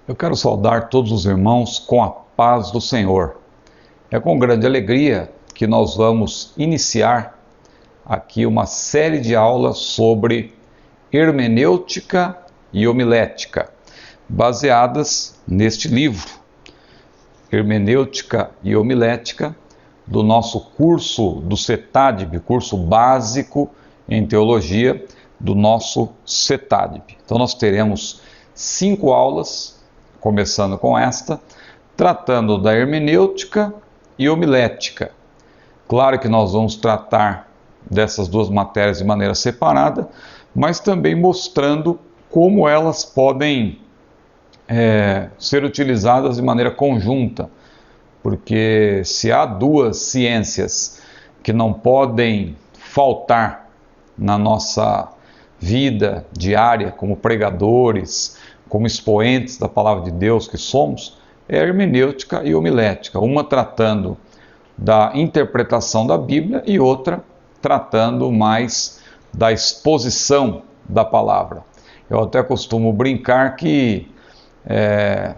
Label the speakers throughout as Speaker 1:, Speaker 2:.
Speaker 1: Eu quero saudar todos os irmãos com a paz do Senhor. É com grande alegria que nós vamos iniciar aqui uma série de aulas sobre hermenêutica e homilética, baseadas neste livro, Hermenêutica e Homilética, do nosso curso do CETADB, curso básico em teologia do nosso CETADB. Então nós teremos 5 aulas, começando com esta, tratando da hermenêutica e homilética. Claro que nós vamos tratar dessas duas matérias de maneira separada, mas também mostrando como elas podem ser utilizadas de maneira conjunta, porque se há duas ciências que não podem faltar na nossa vida diária, como pregadores, como expoentes da palavra de Deus que somos, é a hermenêutica e homilética, uma tratando da interpretação da Bíblia e outra tratando mais da exposição da palavra. Eu até costumo brincar que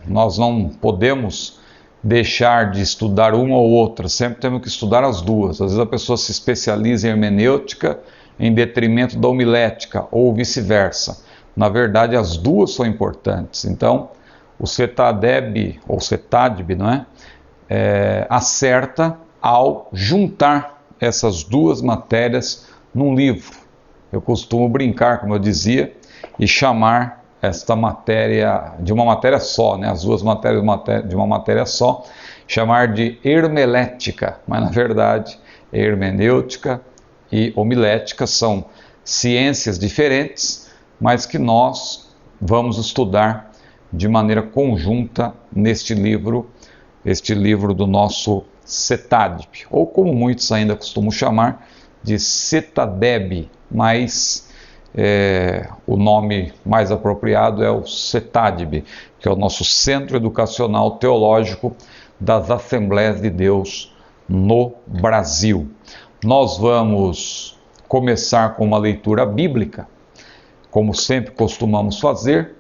Speaker 1: nós não podemos deixar de estudar uma ou outra, sempre temos que estudar as duas. Às vezes a pessoa se especializa em hermenêutica em detrimento da homilética, ou vice-versa. Na verdade, as duas são importantes. Então, o CETADB, ou CETADB, não é? Acerta ao juntar essas duas matérias num livro. Eu costumo brincar, como eu dizia, e chamar esta matéria de uma matéria só, né? As duas matérias de uma matéria só, chamar de hermelética, mas na verdade hermenêutica e homilética são ciências diferentes, mas que nós vamos estudar de maneira conjunta neste livro, este livro do nosso CETADB, ou como muitos ainda costumam chamar de CETADEB, mas o nome mais apropriado é o CETADB, que é o nosso Centro Educacional Teológico das Assembleias de Deus no Brasil. Nós vamos começar com uma leitura bíblica, como sempre costumamos fazer,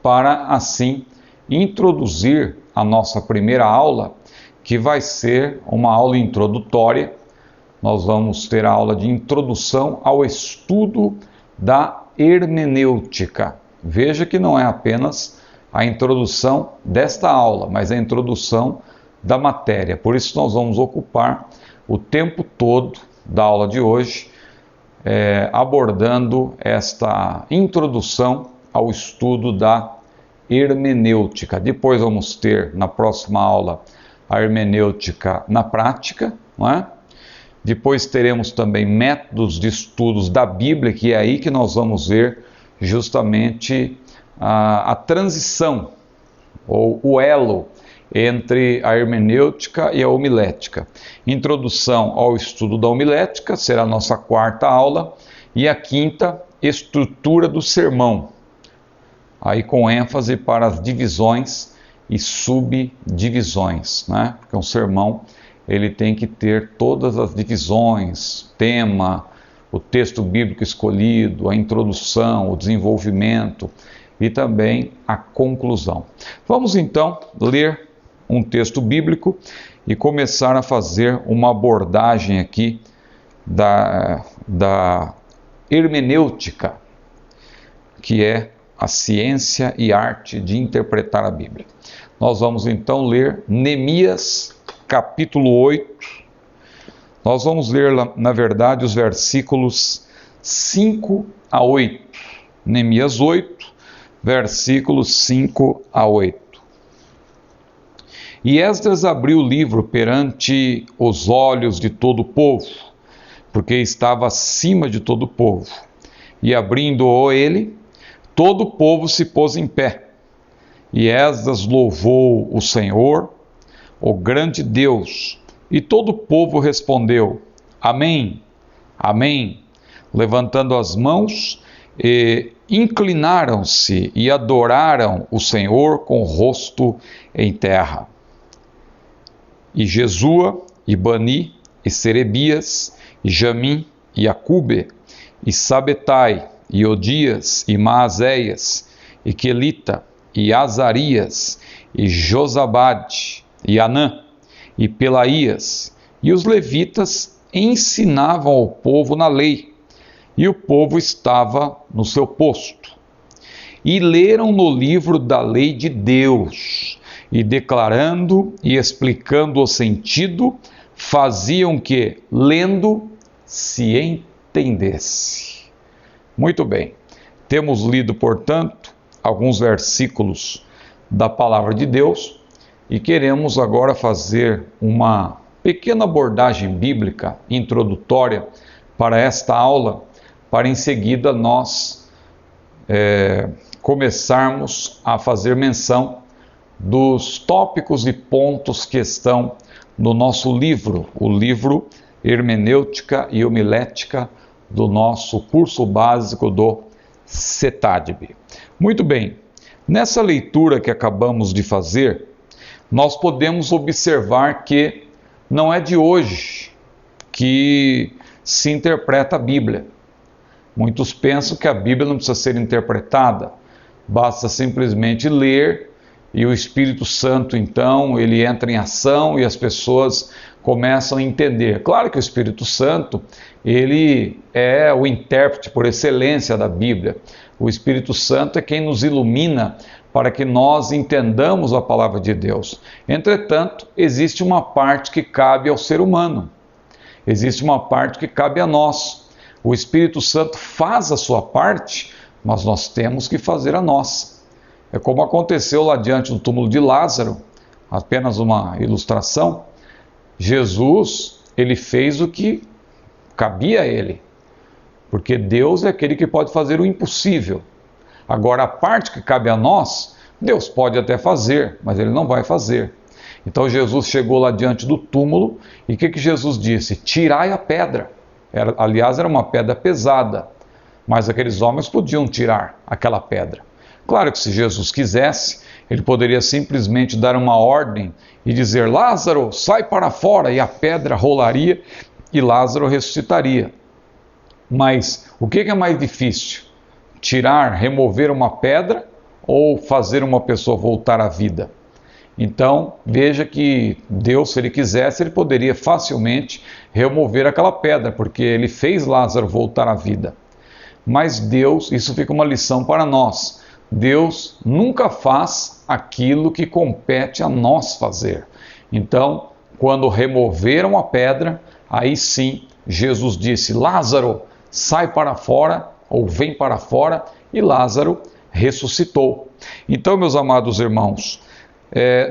Speaker 1: para assim introduzir a nossa primeira aula, que vai ser uma aula introdutória. Nós vamos ter a aula de introdução ao estudo da hermenêutica. Veja que não é apenas a introdução desta aula, mas a introdução da matéria. Por isso nós vamos ocupar o tempo todo da aula de hoje abordando esta introdução ao estudo da hermenêutica. Depois vamos ter na próxima aula a hermenêutica na prática, não é? Depois teremos também métodos de estudos da Bíblia, que é aí que nós vamos ver justamente a transição, ou o elo entre a hermenêutica e a homilética. Introdução ao estudo da homilética será a nossa 4ª aula, e a 5ª, estrutura do sermão, aí com ênfase para as divisões e subdivisões, né? Porque um sermão ele tem que ter todas as divisões, tema, o texto bíblico escolhido, a introdução, o desenvolvimento e também a conclusão. Vamos então ler um texto bíblico e começar a fazer uma abordagem aqui da hermenêutica, que é a ciência e arte de interpretar a Bíblia. Nós vamos então ler Neemias, capítulo 8. Nós vamos ler, na verdade, os versículos 5 a 8. Neemias 8, versículos 5 a 8. E Esdras abriu o livro perante os olhos de todo o povo, porque estava acima de todo o povo. E abrindo-o ele, todo o povo se pôs em pé. E Esdras louvou o Senhor, o grande Deus, e todo o povo respondeu: Amém, Amém, levantando as mãos, e inclinaram-se e adoraram o Senhor com o rosto em terra. E Jesua, e Bani, e Serebias, e Jamim, e Acube, e Sabetai, e Odias, e Maazéias, e Quelita, e Azarias, e Josabade, e Anã, e Pelaías, e os levitas ensinavam ao povo na lei, e o povo estava no seu posto. E leram no livro da lei de Deus, e declarando e explicando o sentido, faziam que, lendo, se entendesse. Muito bem, temos lido, portanto, alguns versículos da palavra de Deus e queremos agora fazer uma pequena abordagem bíblica introdutória para esta aula, para em seguida nós começarmos a fazer menção dos tópicos e pontos que estão no nosso livro, o livro Hermenêutica e Homilética do nosso curso básico do CETADB. Muito bem, nessa leitura que acabamos de fazer, nós podemos observar que não é de hoje que se interpreta a Bíblia. Muitos pensam que a Bíblia não precisa ser interpretada, basta simplesmente ler e o Espírito Santo, então, ele entra em ação e as pessoas começam a entender. Claro que o Espírito Santo, ele é o intérprete por excelência da Bíblia. O Espírito Santo é quem nos ilumina para que nós entendamos a palavra de Deus. Entretanto, existe uma parte que cabe ao ser humano. Existe uma parte que cabe a nós. O Espírito Santo faz a sua parte, mas nós temos que fazer a nossa. É como aconteceu lá diante do túmulo de Lázaro, apenas uma ilustração. Jesus, ele fez o que cabia a ele, porque Deus é aquele que pode fazer o impossível. Agora, a parte que cabe a nós, Deus pode até fazer, mas ele não vai fazer. Então Jesus chegou lá diante do túmulo e o que Jesus disse? Tirai a pedra. Aliás, era uma pedra pesada, mas aqueles homens podiam tirar aquela pedra. Claro que se Jesus quisesse, ele poderia simplesmente dar uma ordem e dizer, Lázaro, sai para fora, e a pedra rolaria e Lázaro ressuscitaria. Mas o que é mais difícil? Tirar, remover uma pedra ou fazer uma pessoa voltar à vida? Então, veja que Deus, se ele quisesse, ele poderia facilmente remover aquela pedra, porque ele fez Lázaro voltar à vida. Mas Deus, isso fica uma lição para nós. Deus nunca faz aquilo que compete a nós fazer. Então, quando removeram a pedra, aí sim Jesus disse, Lázaro, sai para fora, ou vem para fora, e Lázaro ressuscitou. Então, meus amados irmãos,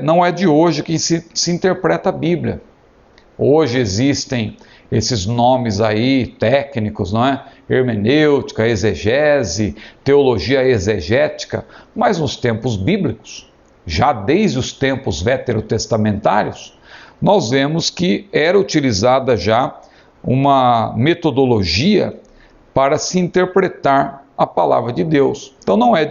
Speaker 1: não é de hoje que se interpreta a Bíblia. Hoje existem esses nomes aí técnicos, não é? Hermenêutica, exegese, teologia exegética, mas nos tempos bíblicos, já desde os tempos veterotestamentários, nós vemos que era utilizada já uma metodologia para se interpretar a palavra de Deus. Então não é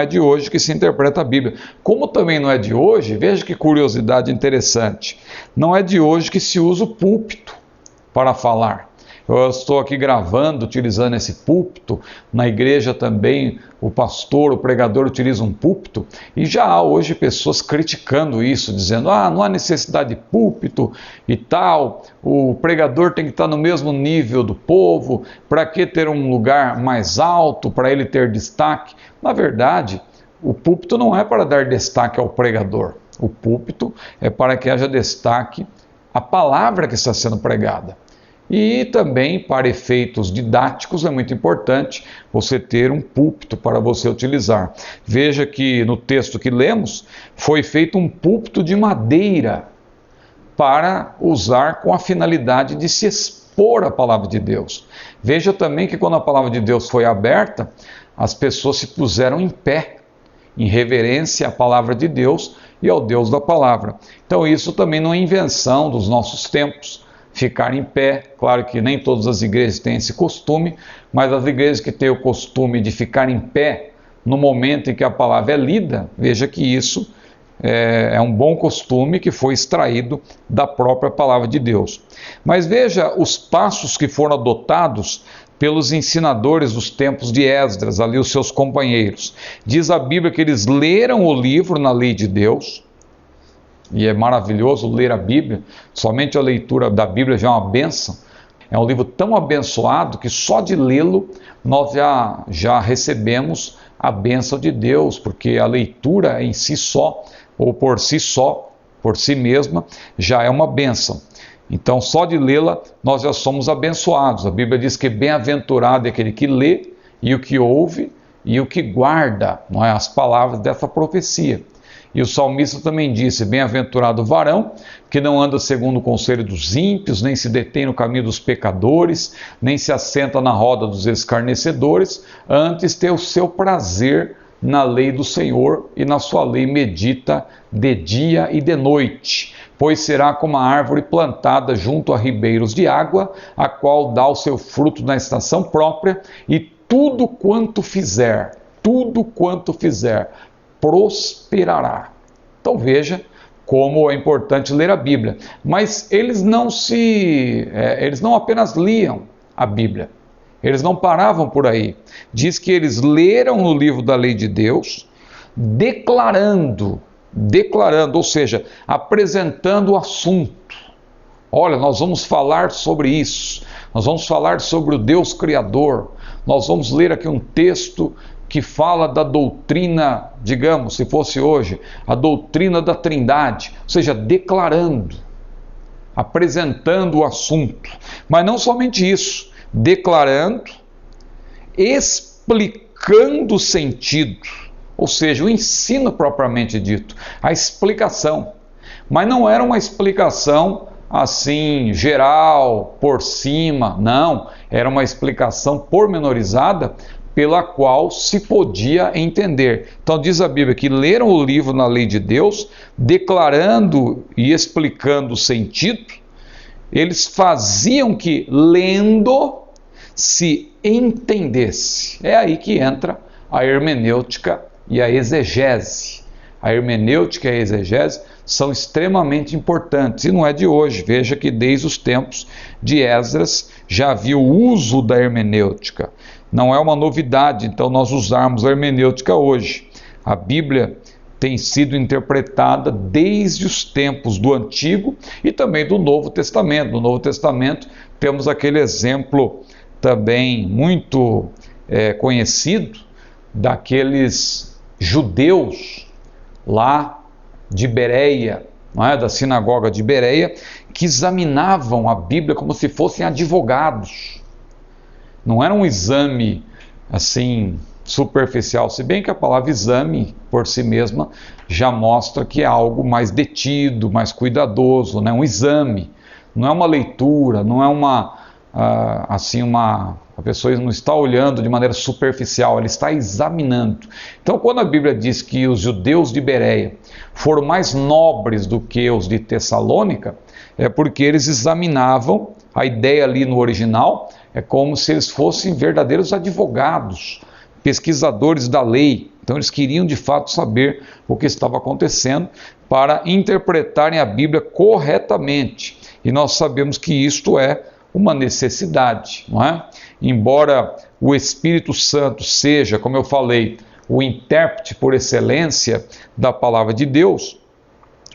Speaker 1: de hoje que se interpreta a Bíblia. Como também não é de hoje, veja que curiosidade interessante, não é de hoje que se usa o púlpito para falar. Eu estou aqui gravando, utilizando esse púlpito, na igreja também o pastor, o pregador utiliza um púlpito, e já há hoje pessoas criticando isso, dizendo, não há necessidade de púlpito e tal, o pregador tem que estar no mesmo nível do povo, para que ter um lugar mais alto, para ele ter destaque? Na verdade, o púlpito não é para dar destaque ao pregador, o púlpito é para que haja destaque à palavra que está sendo pregada. E também, para efeitos didáticos, é muito importante você ter um púlpito para você utilizar. Veja que no texto que lemos, foi feito um púlpito de madeira para usar com a finalidade de se expor a palavra de Deus. Veja também que quando a palavra de Deus foi aberta, as pessoas se puseram em pé, em reverência à palavra de Deus e ao Deus da palavra. Então isso também não é invenção dos nossos tempos. Ficar em pé, claro que nem todas as igrejas têm esse costume, mas as igrejas que têm o costume de ficar em pé no momento em que a palavra é lida, veja que isso é um bom costume que foi extraído da própria palavra de Deus. Mas veja os passos que foram adotados pelos ensinadores dos tempos de Esdras, ali os seus companheiros. Diz a Bíblia que eles leram o livro na lei de Deus, e é maravilhoso ler a Bíblia, somente a leitura da Bíblia já é uma bênção. É um livro tão abençoado que só de lê-lo nós já recebemos a bênção de Deus, porque a leitura em si só, ou por si mesma, já é uma bênção. Então, só de lê-la, nós já somos abençoados. A Bíblia diz que bem-aventurado é aquele que lê, e o que ouve, e o que guarda, não é, as palavras dessa profecia. E o salmista também disse: bem-aventurado o varão, que não anda segundo o conselho dos ímpios, nem se detém no caminho dos pecadores, nem se assenta na roda dos escarnecedores, antes tem o seu prazer na lei do Senhor, e na sua lei medita de dia e de noite. Pois será como a árvore plantada junto a ribeiros de água, a qual dá o seu fruto na estação própria, e tudo quanto fizer, prosperará. Então veja como é importante ler a Bíblia. Mas eles não apenas liam a Bíblia, eles não paravam por aí. Diz que eles leram o livro da lei de Deus, declarando, ou seja, apresentando o assunto. Olha, nós vamos falar sobre isso, nós vamos falar sobre o Deus Criador, nós vamos ler aqui um texto que fala da doutrina, digamos, se fosse hoje, a doutrina da Trindade, ou seja, declarando, apresentando o assunto. Mas não somente isso, declarando, explicando o sentido, ou seja, o ensino propriamente dito, a explicação. Mas não era uma explicação assim, geral, por cima, não, era uma explicação pormenorizada, pela qual se podia entender. Então diz a Bíblia que leram o livro na lei de Deus, declarando e explicando o sentido. Eles faziam que, lendo, se entendesse. É aí que entra a hermenêutica e a exegese. A hermenêutica e a exegese são extremamente importantes, e não é de hoje. Veja que desde os tempos de Esdras já havia o uso da hermenêutica. Não é uma novidade, então, nós usarmos a hermenêutica hoje. A Bíblia tem sido interpretada desde os tempos do Antigo e também do Novo Testamento. No Novo Testamento temos aquele exemplo também muito conhecido daqueles judeus lá de Bereia, não é? Da sinagoga de Bereia, que examinavam a Bíblia como se fossem advogados. Não era um exame assim superficial, se bem que a palavra exame por si mesma já mostra que é algo mais detido, mais cuidadoso, né? Um exame, não é uma leitura, não é a pessoa não está olhando de maneira superficial, ela está examinando. Então, quando a Bíblia diz que os judeus de Bereia foram mais nobres do que os de Tessalônica, é porque eles examinavam, a ideia ali no original é como se eles fossem verdadeiros advogados, pesquisadores da lei. Então eles queriam de fato saber o que estava acontecendo para interpretarem a Bíblia corretamente. E nós sabemos que isto é uma necessidade, não é? Embora o Espírito Santo seja, como eu falei, o intérprete por excelência da palavra de Deus,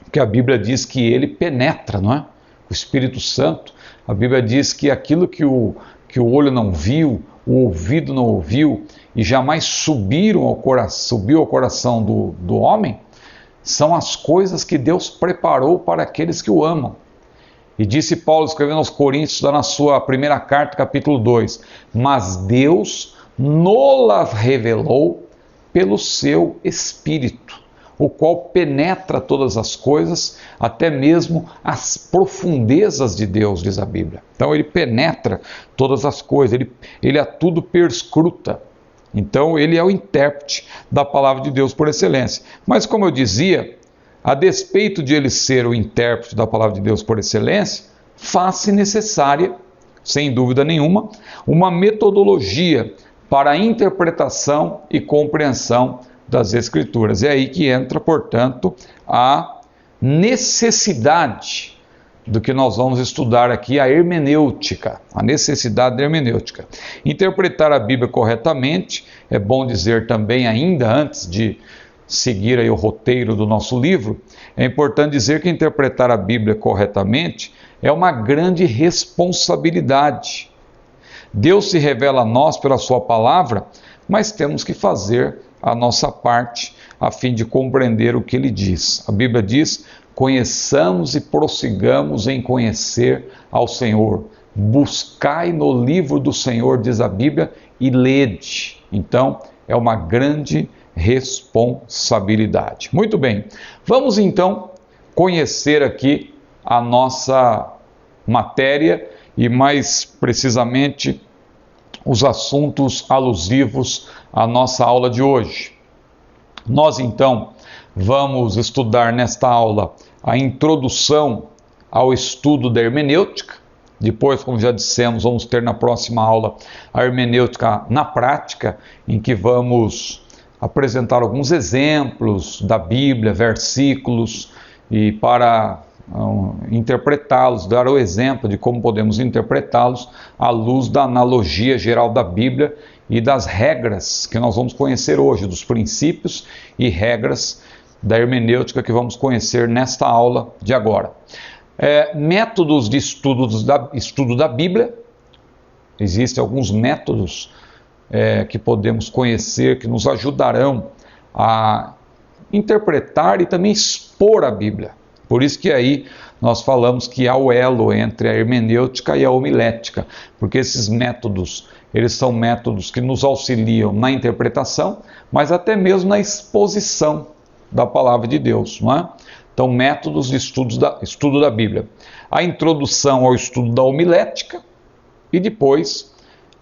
Speaker 1: porque a Bíblia diz que ele penetra, não é? O Espírito Santo, a Bíblia diz que aquilo que o olho não viu, o ouvido não ouviu e jamais subiu ao coração do homem, são as coisas que Deus preparou para aqueles que o amam. E disse Paulo, escrevendo aos Coríntios, na sua primeira carta, capítulo 2, mas Deus nos revelou pelo seu Espírito, o qual penetra todas as coisas, até mesmo as profundezas de Deus, diz a Bíblia. Então ele penetra todas as coisas, ele a tudo perscruta. Então ele é o intérprete da palavra de Deus por excelência. Mas como eu dizia, a despeito de ele ser o intérprete da palavra de Deus por excelência, faz-se necessária, sem dúvida nenhuma, uma metodologia para a interpretação e compreensão das Escrituras. É aí que entra, portanto, a necessidade do que nós vamos estudar aqui, a hermenêutica, a necessidade da hermenêutica. Interpretar a Bíblia corretamente, é bom dizer também ainda, antes de seguir aí o roteiro do nosso livro, é importante dizer que interpretar a Bíblia corretamente é uma grande responsabilidade. Deus se revela a nós pela sua palavra, mas temos que fazer a nossa parte a fim de compreender o que ele diz. A Bíblia diz: conheçamos e prossigamos em conhecer ao Senhor. Buscai no livro do Senhor, diz a Bíblia, e lede. Então, é uma grande responsabilidade. Muito bem, vamos então conhecer aqui a nossa matéria e mais precisamente os assuntos alusivos à nossa aula de hoje. Nós então vamos estudar nesta aula a introdução ao estudo da hermenêutica. Depois, como já dissemos, vamos ter na próxima aula a hermenêutica na prática, em que vamos apresentar alguns exemplos da Bíblia, versículos, e para interpretá-los, dar o exemplo de como podemos interpretá-los à luz da analogia geral da Bíblia e das regras que nós vamos conhecer hoje, dos princípios e regras da hermenêutica que vamos conhecer nesta aula de agora. Métodos de estudo da Bíblia. Existem alguns métodos que podemos conhecer, que nos ajudarão a interpretar e também expor a Bíblia. Por isso que aí nós falamos que há o elo entre a hermenêutica e a homilética, porque esses métodos, eles são métodos que nos auxiliam na interpretação, mas até mesmo na exposição da palavra de Deus, não é? Então, métodos de estudo da Bíblia. A introdução ao estudo da homilética e depois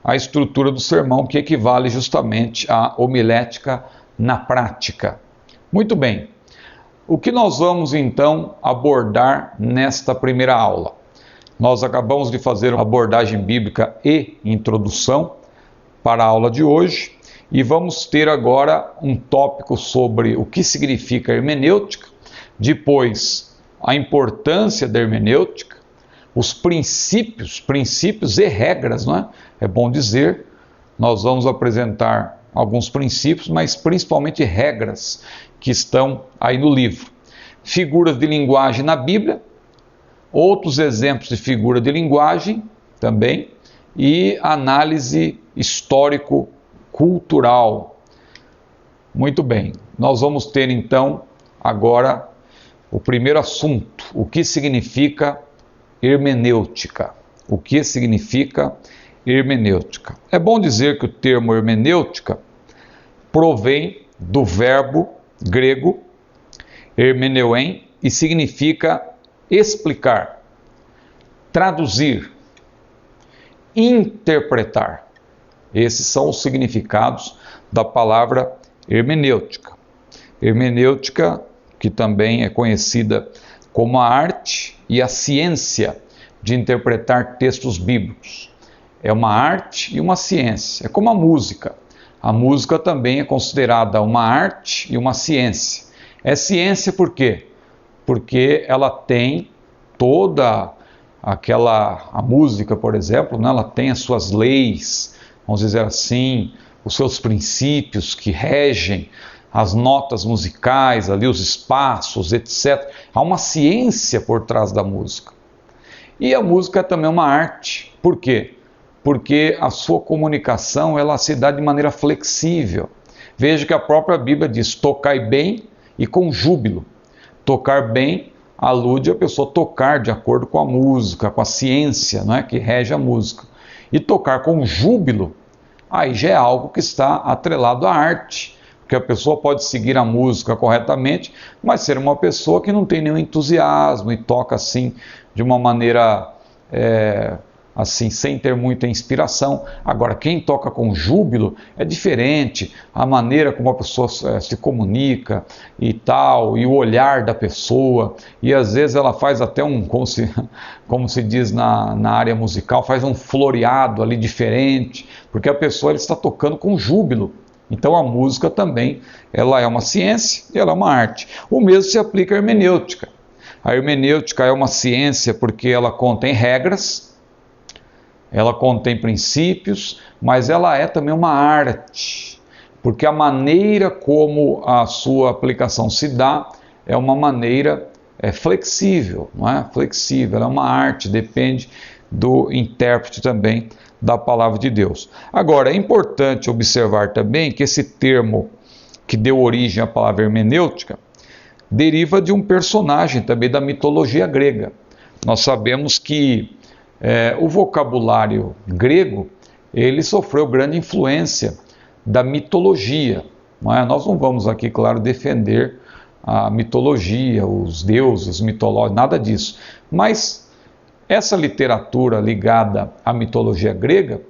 Speaker 1: a estrutura do sermão, que equivale justamente à homilética na prática. Muito bem. O que nós vamos então abordar nesta primeira aula? Nós acabamos de fazer uma abordagem bíblica e introdução para a aula de hoje e vamos ter agora um tópico sobre o que significa hermenêutica, depois a importância da hermenêutica, os princípios e regras, não é? É bom dizer, nós vamos apresentar alguns princípios, mas principalmente regras que estão aí no livro. Figuras de linguagem na Bíblia, outros exemplos de figura de linguagem também, e análise histórico-cultural. Muito bem, nós vamos ter então agora o primeiro assunto, o que significa hermenêutica. O que significa hermenêutica? É bom dizer que o termo hermenêutica provém do verbo grego hermeneuem e significa explicar, traduzir, interpretar. Esses são os significados da palavra hermenêutica. Hermenêutica, que também é conhecida como a arte e a ciência de interpretar textos bíblicos. É uma arte e uma ciência, é como a música. A música também é considerada uma arte e uma ciência. É ciência por quê? Porque ela tem toda a música, por exemplo, né? Ela tem as suas leis, vamos dizer assim, os seus princípios que regem as notas musicais, ali os espaços, etc. Há uma ciência por trás da música. E a música é também uma arte. Por quê? Porque a sua comunicação ela se dá de maneira flexível. Veja que a própria Bíblia diz: tocai bem e com júbilo. Tocar bem alude a pessoa tocar de acordo com a música, com a ciência, não é? Que rege a música. E tocar com júbilo, aí já é algo que está atrelado à arte. Porque a pessoa pode seguir a música corretamente, mas ser uma pessoa que não tem nenhum entusiasmo e toca assim de uma maneira assim, sem ter muita inspiração. Agora, quem toca com júbilo é diferente, a maneira como a pessoa se comunica e tal, e o olhar da pessoa, e às vezes ela faz até como se diz na área musical, faz um floreado ali diferente, porque a pessoa está tocando com júbilo. Então a música também, ela é uma ciência e ela é uma arte. O mesmo se aplica à hermenêutica. A hermenêutica é uma ciência porque ela contém regras, ela contém princípios, mas ela é também uma arte, porque a maneira como a sua aplicação se dá é uma maneira flexível, não é? Flexível, ela é uma arte, depende do intérprete também da palavra de Deus. Agora, é importante observar também que esse termo que deu origem à palavra hermenêutica deriva de um personagem também da mitologia grega. Nós sabemos que o vocabulário grego, ele sofreu grande influência da mitologia. Não é? Nós não vamos aqui, claro, defender a mitologia, os deuses mitológicos, nada disso. Mas essa literatura ligada à mitologia grega,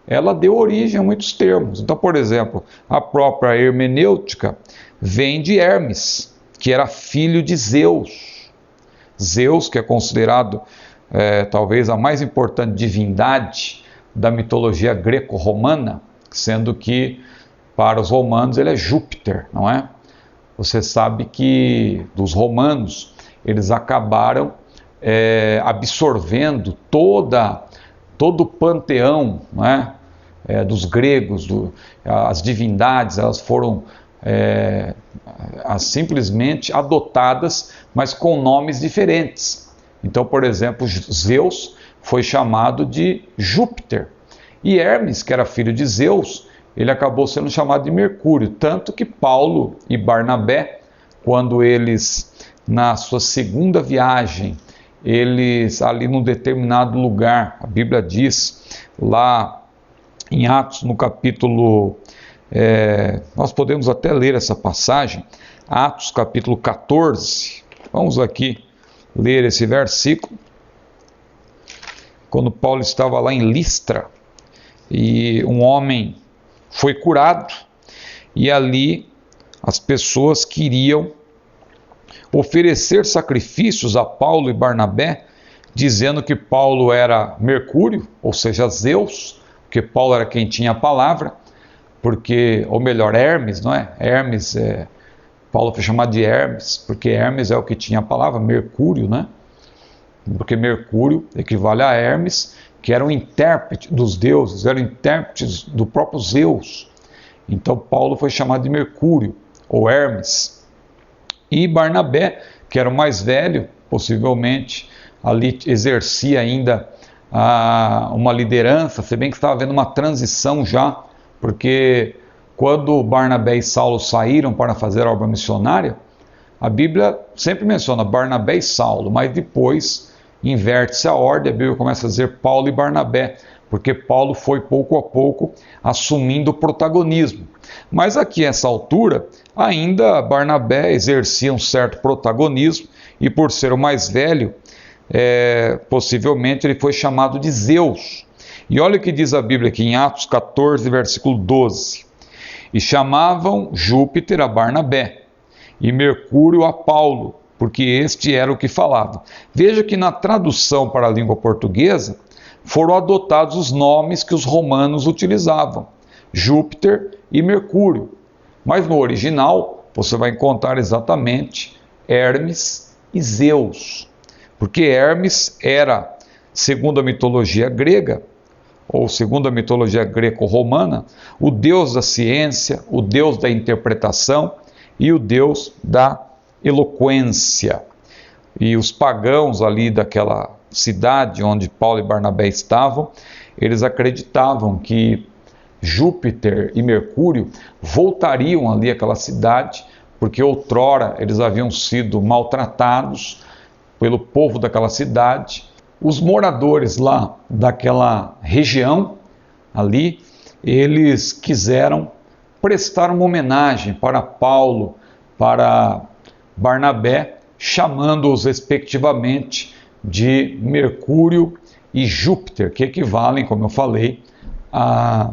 Speaker 1: ela deu origem a muitos termos. Então, por exemplo, a própria hermenêutica vem de Hermes, que era filho de Zeus. Zeus, que é considerado talvez a mais importante divindade da mitologia greco-romana, sendo que para os romanos ele é Júpiter, não é? Você sabe que dos romanos eles acabaram absorvendo todo o panteão, não é? Dos gregos, as divindades, elas foram simplesmente adotadas, mas com nomes diferentes. Então, por exemplo, Zeus foi chamado de Júpiter, e Hermes, que era filho de Zeus, ele acabou sendo chamado de Mercúrio, tanto que Paulo e Barnabé, quando eles, na sua segunda viagem, eles ali num determinado lugar, a Bíblia diz, lá em Atos, no capítulo, nós podemos até ler essa passagem, Atos capítulo 14, vamos aqui ler esse versículo, quando Paulo estava lá em Listra, e um homem foi curado, e ali as pessoas queriam oferecer sacrifícios a Paulo e Barnabé, dizendo que Paulo era Mercúrio, ou seja, Zeus, porque Paulo era quem tinha a palavra, porque, ou melhor, Hermes, não é? Hermes, Paulo foi chamado de Hermes, porque Hermes é o que tinha a palavra, Mercúrio, né? Porque Mercúrio equivale a Hermes, que era um intérprete dos deuses, era um intérprete do próprio Zeus. Então Paulo foi chamado de Mercúrio, ou Hermes. E Barnabé, que era o mais velho, possivelmente, ali exercia ainda uma liderança, se bem que estava havendo uma transição já, porque quando Barnabé e Saulo saíram para fazer a obra missionária, a Bíblia sempre menciona Barnabé e Saulo, mas depois inverte-se a ordem, a Bíblia começa a dizer Paulo e Barnabé, porque Paulo foi pouco a pouco assumindo o protagonismo. Mas aqui, a essa altura, ainda Barnabé exercia um certo protagonismo, e por ser o mais velho, possivelmente ele foi chamado de Zeus. E olha o que diz a Bíblia aqui em Atos 14, versículo 12. E chamavam Júpiter a Barnabé, e Mercúrio a Paulo, porque este era o que falava. Veja que na tradução para a língua portuguesa, foram adotados os nomes que os romanos utilizavam, Júpiter e Mercúrio. Mas no original, você vai encontrar exatamente Hermes e Zeus. Porque Hermes era, segundo a mitologia grega, ou segundo a mitologia greco-romana, o deus da ciência, o deus da interpretação e o deus da eloquência. E os pagãos ali daquela cidade onde Paulo e Barnabé estavam, eles acreditavam que Júpiter e Mercúrio voltariam ali àquela cidade, porque outrora eles haviam sido maltratados pelo povo daquela cidade. Os moradores lá daquela região ali, eles quiseram prestar uma homenagem para Paulo, para Barnabé, chamando-os respectivamente de Mercúrio e Júpiter, que equivalem, como eu falei, a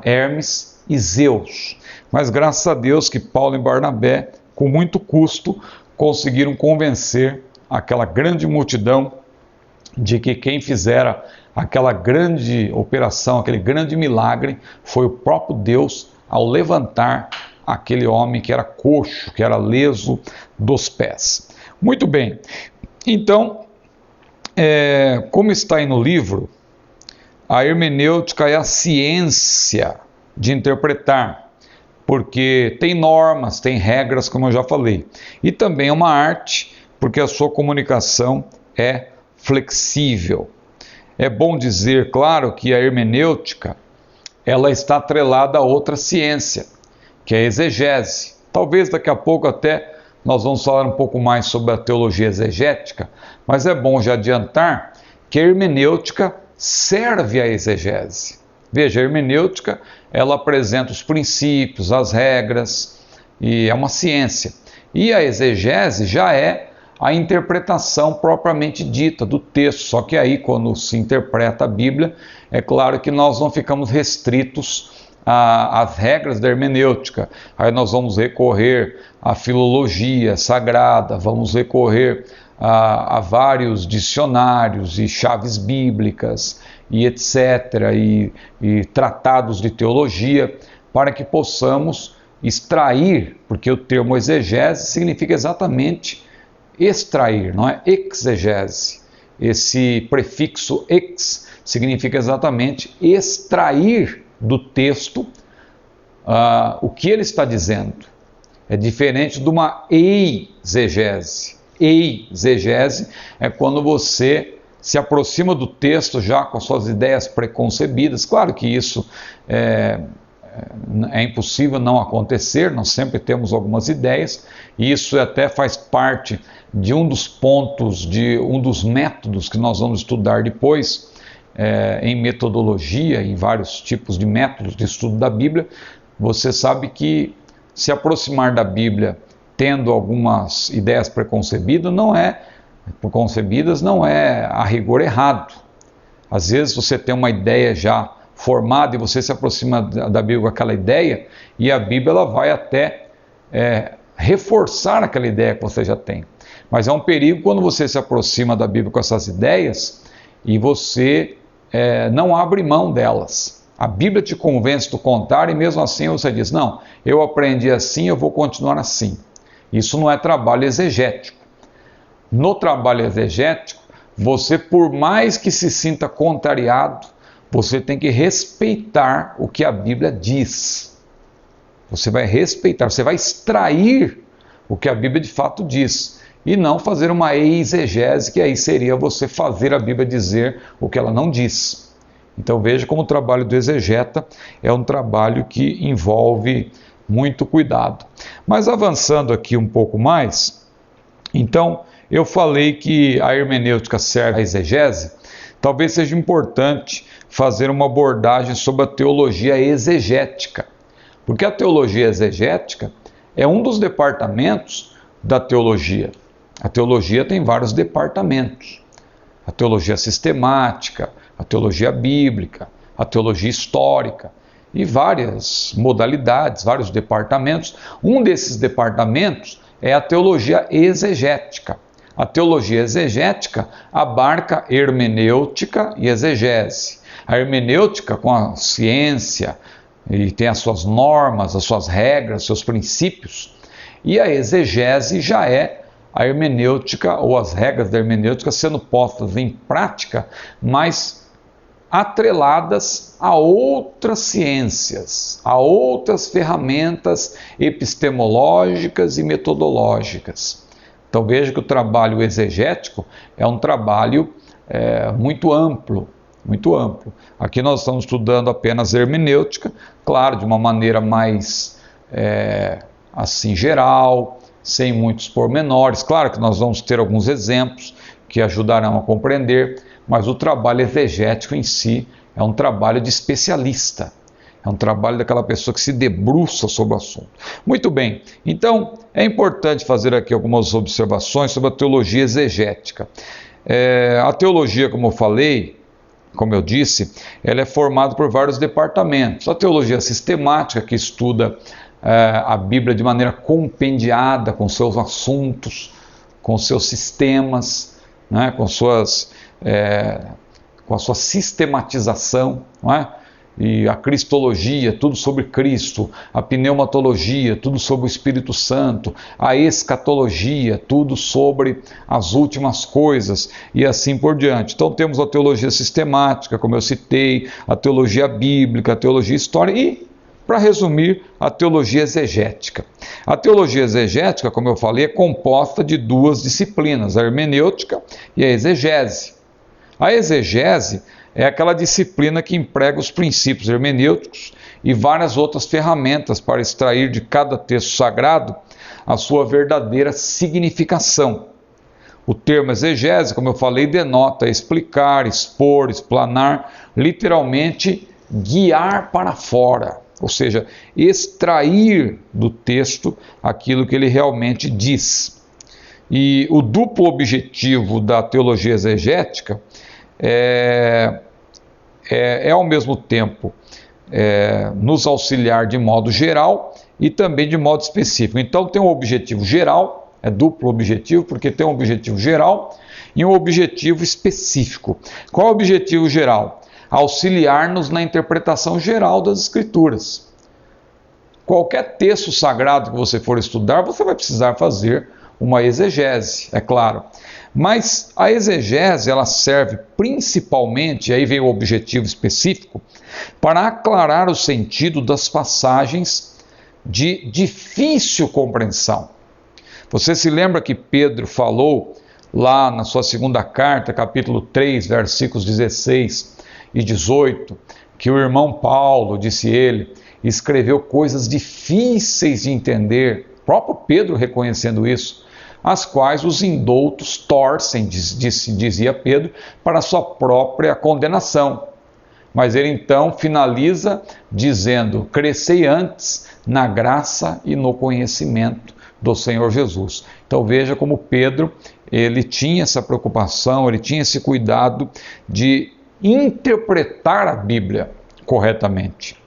Speaker 1: Hermes e Zeus. Mas graças a Deus que Paulo e Barnabé, com muito custo, conseguiram convencer aquela grande multidão de que quem fizera aquela grande operação, aquele grande milagre, foi o próprio Deus ao levantar aquele homem que era coxo, que era leso dos pés. Muito bem. Então, como está aí no livro, a hermenêutica é a ciência de interpretar, porque tem normas, tem regras, como eu já falei. E também é uma arte, porque a sua comunicação é flexível. É bom dizer, claro, que a hermenêutica ela está atrelada a outra ciência, que é a exegese. Talvez daqui a pouco até nós vamos falar um pouco mais sobre a teologia exegética, mas é bom já adiantar que a hermenêutica serve à exegese. Veja, a hermenêutica ela apresenta os princípios, as regras, e é uma ciência. E a exegese já é a interpretação propriamente dita do texto, só que aí quando se interpreta a Bíblia, é claro que nós não ficamos restritos às regras da hermenêutica. Aí nós vamos recorrer à filologia sagrada, vamos recorrer a vários dicionários e chaves bíblicas e etc., e tratados de teologia, para que possamos extrair, porque o termo exegese significa exatamente extrair, não é? Exegese. Esse prefixo ex significa exatamente extrair do texto o que ele está dizendo. É diferente de uma eisegese. Eisegese é quando você se aproxima do texto já com as suas ideias preconcebidas. Claro que isso é impossível não acontecer, nós sempre temos algumas ideias, e isso até faz parte de um dos pontos, de um dos métodos que nós vamos estudar depois, em metodologia, em vários tipos de métodos de estudo da Bíblia. Você sabe que se aproximar da Bíblia tendo algumas ideias preconcebidas não é a rigor errado. Às vezes você tem uma ideia já formada e você se aproxima da Bíblia com aquela ideia, e a Bíblia ela vai até reforçar aquela ideia que você já tem. Mas é um perigo quando você se aproxima da Bíblia com essas ideias e você não abre mão delas. A Bíblia te convence do contrário e mesmo assim você diz, não, eu aprendi assim, eu vou continuar assim. Isso não é trabalho exegético. No trabalho exegético, você, por mais que se sinta contrariado, você tem que respeitar o que a Bíblia diz. Você vai respeitar, você vai extrair o que a Bíblia de fato diz. E não fazer uma exegese, que aí seria você fazer a Bíblia dizer o que ela não diz. Então veja como o trabalho do exegeta é um trabalho que envolve muito cuidado. Mas avançando aqui um pouco mais, então eu falei que a hermenêutica serve à exegese. Talvez seja importante fazer uma abordagem sobre a teologia exegética, porque a teologia exegética é um dos departamentos da teologia. A teologia tem vários departamentos: a teologia sistemática, a teologia bíblica, a teologia histórica e várias modalidades, vários departamentos. Um desses departamentos é a teologia exegética. A teologia exegética abarca hermenêutica e exegese. A hermenêutica com a ciência, e tem as suas normas, as suas regras, seus princípios. E a exegese já é a hermenêutica, ou as regras da hermenêutica sendo postas em prática, mas atreladas a outras ciências, a outras ferramentas epistemológicas e metodológicas. Então veja que o trabalho exegético é um trabalho muito amplo, muito amplo. Aqui nós estamos estudando apenas hermenêutica, claro, de uma maneira mais assim geral, sem muitos pormenores. Claro que nós vamos ter alguns exemplos que ajudarão a compreender, mas o trabalho exegético em si é um trabalho de especialista. É um trabalho daquela pessoa que se debruça sobre o assunto. Muito bem, então é importante fazer aqui algumas observações sobre a teologia exegética. A teologia, como eu falei, como eu disse, ela é formada por vários departamentos. A teologia sistemática, que estuda a Bíblia de maneira compendiada, com seus assuntos, com seus sistemas, né, com a sua sistematização, não é? e a cristologia, tudo sobre Cristo, a pneumatologia, tudo sobre o Espírito Santo, a escatologia, tudo sobre as últimas coisas e assim por diante. Então temos a teologia sistemática, como eu citei, a teologia bíblica, a teologia histórica e, para resumir, a teologia exegética. A teologia exegética, como eu falei, é composta de duas disciplinas, a hermenêutica e a exegese. A exegese é aquela disciplina que emprega os princípios hermenêuticos e várias outras ferramentas para extrair de cada texto sagrado a sua verdadeira significação. O termo exegese, como eu falei, denota explicar, expor, explanar, literalmente guiar para fora, ou seja, extrair do texto aquilo que ele realmente diz. E o duplo objetivo da teologia exegética é ao mesmo tempo nos auxiliar de modo geral e também de modo específico. Então tem um objetivo geral, é duplo objetivo, porque tem um objetivo geral e um objetivo específico. Qual é o objetivo geral? Auxiliar-nos na interpretação geral das Escrituras. Qualquer texto sagrado que você for estudar, você vai precisar fazer uma exegese, é claro. Mas a exegese, ela serve principalmente, aí vem o objetivo específico, para aclarar o sentido das passagens de difícil compreensão. Você se lembra que Pedro falou lá na sua segunda carta, capítulo 3, versículos 16 e 18, que o irmão Paulo, disse ele, escreveu coisas difíceis de entender, o próprio Pedro reconhecendo isso, as quais os indoutos torcem, dizia Pedro, para a sua própria condenação. Mas ele então finaliza dizendo: crescei antes na graça e no conhecimento do Senhor Jesus. Então veja como Pedro, ele tinha essa preocupação, ele tinha esse cuidado de interpretar a Bíblia corretamente.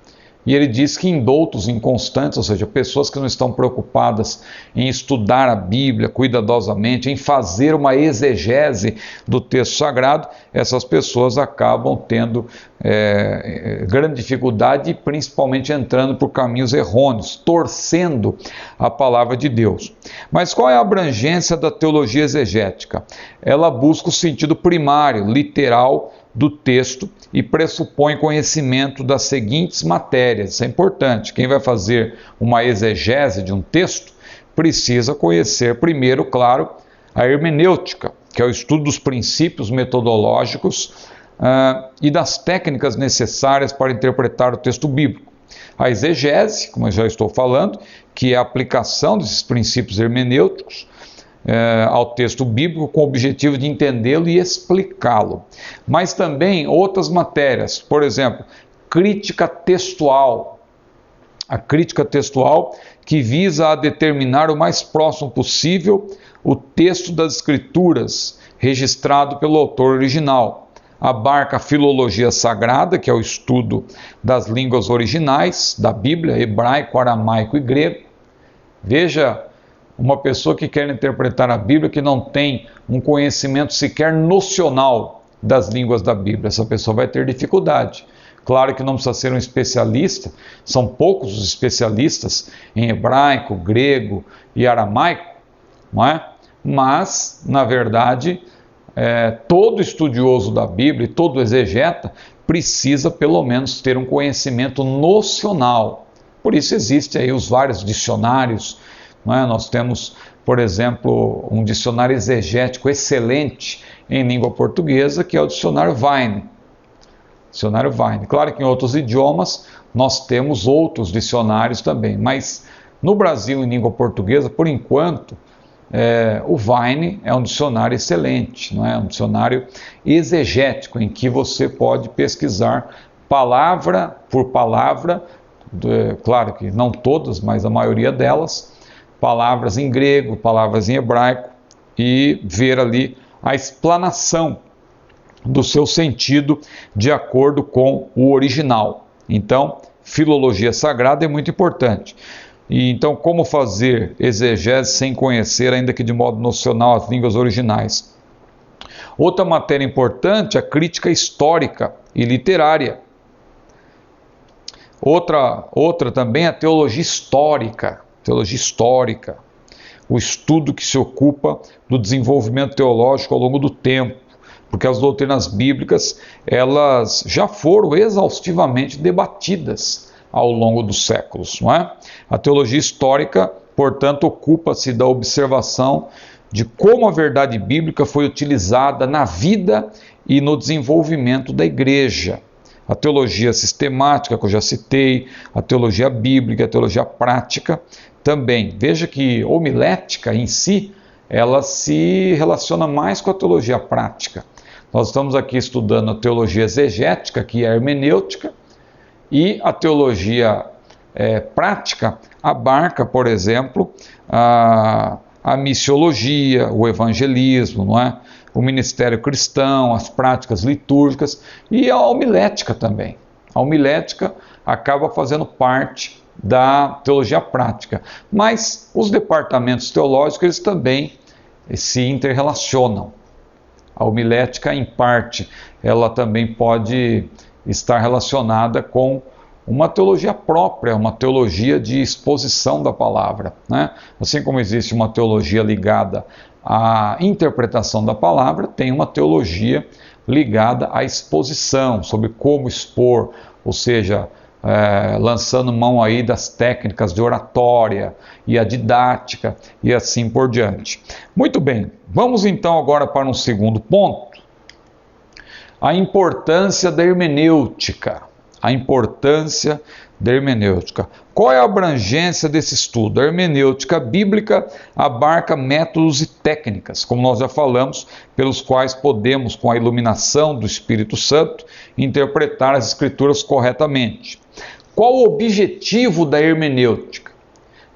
Speaker 1: E ele diz que indoutos, inconstantes, ou seja, pessoas que não estão preocupadas em estudar a Bíblia cuidadosamente, em fazer uma exegese do texto sagrado, essas pessoas acabam tendo grande dificuldade e principalmente entrando por caminhos errôneos, torcendo a palavra de Deus. Mas qual é a abrangência da teologia exegética? Ela busca o sentido primário, literal, do texto e pressupõe conhecimento das seguintes matérias. Isso é importante. Quem vai fazer uma exegese de um texto precisa conhecer primeiro, claro, a hermenêutica, que é o estudo dos princípios metodológicos e das técnicas necessárias para interpretar o texto bíblico. A exegese, como eu já estou falando, que é a aplicação desses princípios hermenêuticos ao texto bíblico com o objetivo de entendê-lo e explicá-lo. Mas também outras matérias, por exemplo, crítica textual. A crítica textual que visa a determinar o mais próximo possível o texto das Escrituras registrado pelo autor original. Abarca a filologia sagrada, que é o estudo das línguas originais da Bíblia, hebraico, aramaico e grego. Veja, uma pessoa que quer interpretar a Bíblia que não tem um conhecimento sequer nocional das línguas da Bíblia, essa pessoa vai ter dificuldade. Claro que não precisa ser um especialista, são poucos os especialistas em hebraico, grego e aramaico, não é? Mas, na verdade, todo estudioso da Bíblia e todo exegeta precisa pelo menos ter um conhecimento nocional. Por isso existem aí os vários dicionários. Nós temos, por exemplo, um dicionário exegético excelente em língua portuguesa, que é o dicionário Vine. Dicionário Vine. Claro que em outros idiomas nós temos outros dicionários também, mas no Brasil, em língua portuguesa, por enquanto, o Vine é um dicionário excelente, não é? Um dicionário exegético, em que você pode pesquisar palavra por palavra, claro que não todas, mas a maioria delas, palavras em grego, palavras em hebraico, e ver ali a explanação do seu sentido de acordo com o original. Então, filologia sagrada é muito importante. E então, como fazer exegese sem conhecer, ainda que de modo nocional, as línguas originais? Outra matéria importante é a crítica histórica e literária. Outra também é a teologia histórica. Teologia histórica, o estudo que se ocupa do desenvolvimento teológico ao longo do tempo, porque as doutrinas bíblicas, elas já foram exaustivamente debatidas ao longo dos séculos, não é? A teologia histórica, portanto, ocupa-se da observação de como a verdade bíblica foi utilizada na vida e no desenvolvimento da igreja. A teologia sistemática, que eu já citei, a teologia bíblica, a teologia prática também. Veja que homilética em si, ela se relaciona mais com a teologia prática. Nós estamos aqui estudando a teologia exegética, que é a hermenêutica, e a teologia prática abarca, por exemplo, a missiologia, o evangelismo, não é? O ministério cristão, as práticas litúrgicas e a homilética também. A homilética acaba fazendo parte da teologia prática, mas os departamentos teológicos eles também se interrelacionam. A homilética, em parte, ela também pode estar relacionada com uma teologia própria, uma teologia de exposição da palavra, né? Assim como existe uma teologia ligada à interpretação da palavra, tem uma teologia ligada à exposição, sobre como expor, ou seja, lançando mão aí das técnicas de oratória e a didática e assim por diante. Muito bem, vamos então agora para um segundo ponto, a importância da hermenêutica. A importância da hermenêutica. Qual é a abrangência desse estudo? A hermenêutica bíblica abarca métodos e técnicas, como nós já falamos, pelos quais podemos, com a iluminação do Espírito Santo, interpretar as Escrituras corretamente. Qual o objetivo da hermenêutica?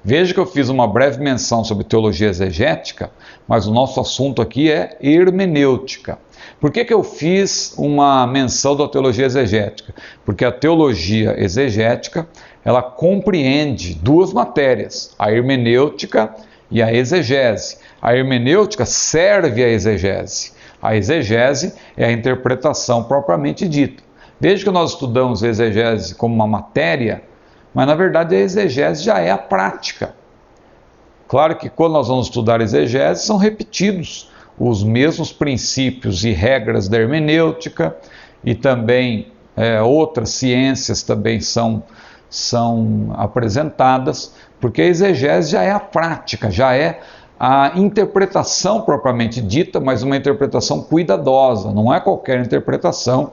Speaker 1: Veja que eu fiz uma breve menção sobre teologia exegética, mas o nosso assunto aqui é hermenêutica. Por que eu fiz uma menção da teologia exegética? Porque a teologia exegética, ela compreende duas matérias, a hermenêutica e a exegese. A hermenêutica serve à exegese. A exegese é a interpretação propriamente dita. Veja que nós estudamos a exegese como uma matéria, mas na verdade a exegese já é a prática. Claro que quando nós vamos estudar exegese, são repetidos os mesmos princípios e regras da hermenêutica e também outras ciências também são apresentadas, porque a exegese já é a prática, já é a interpretação propriamente dita, mas uma interpretação cuidadosa, não é qualquer interpretação,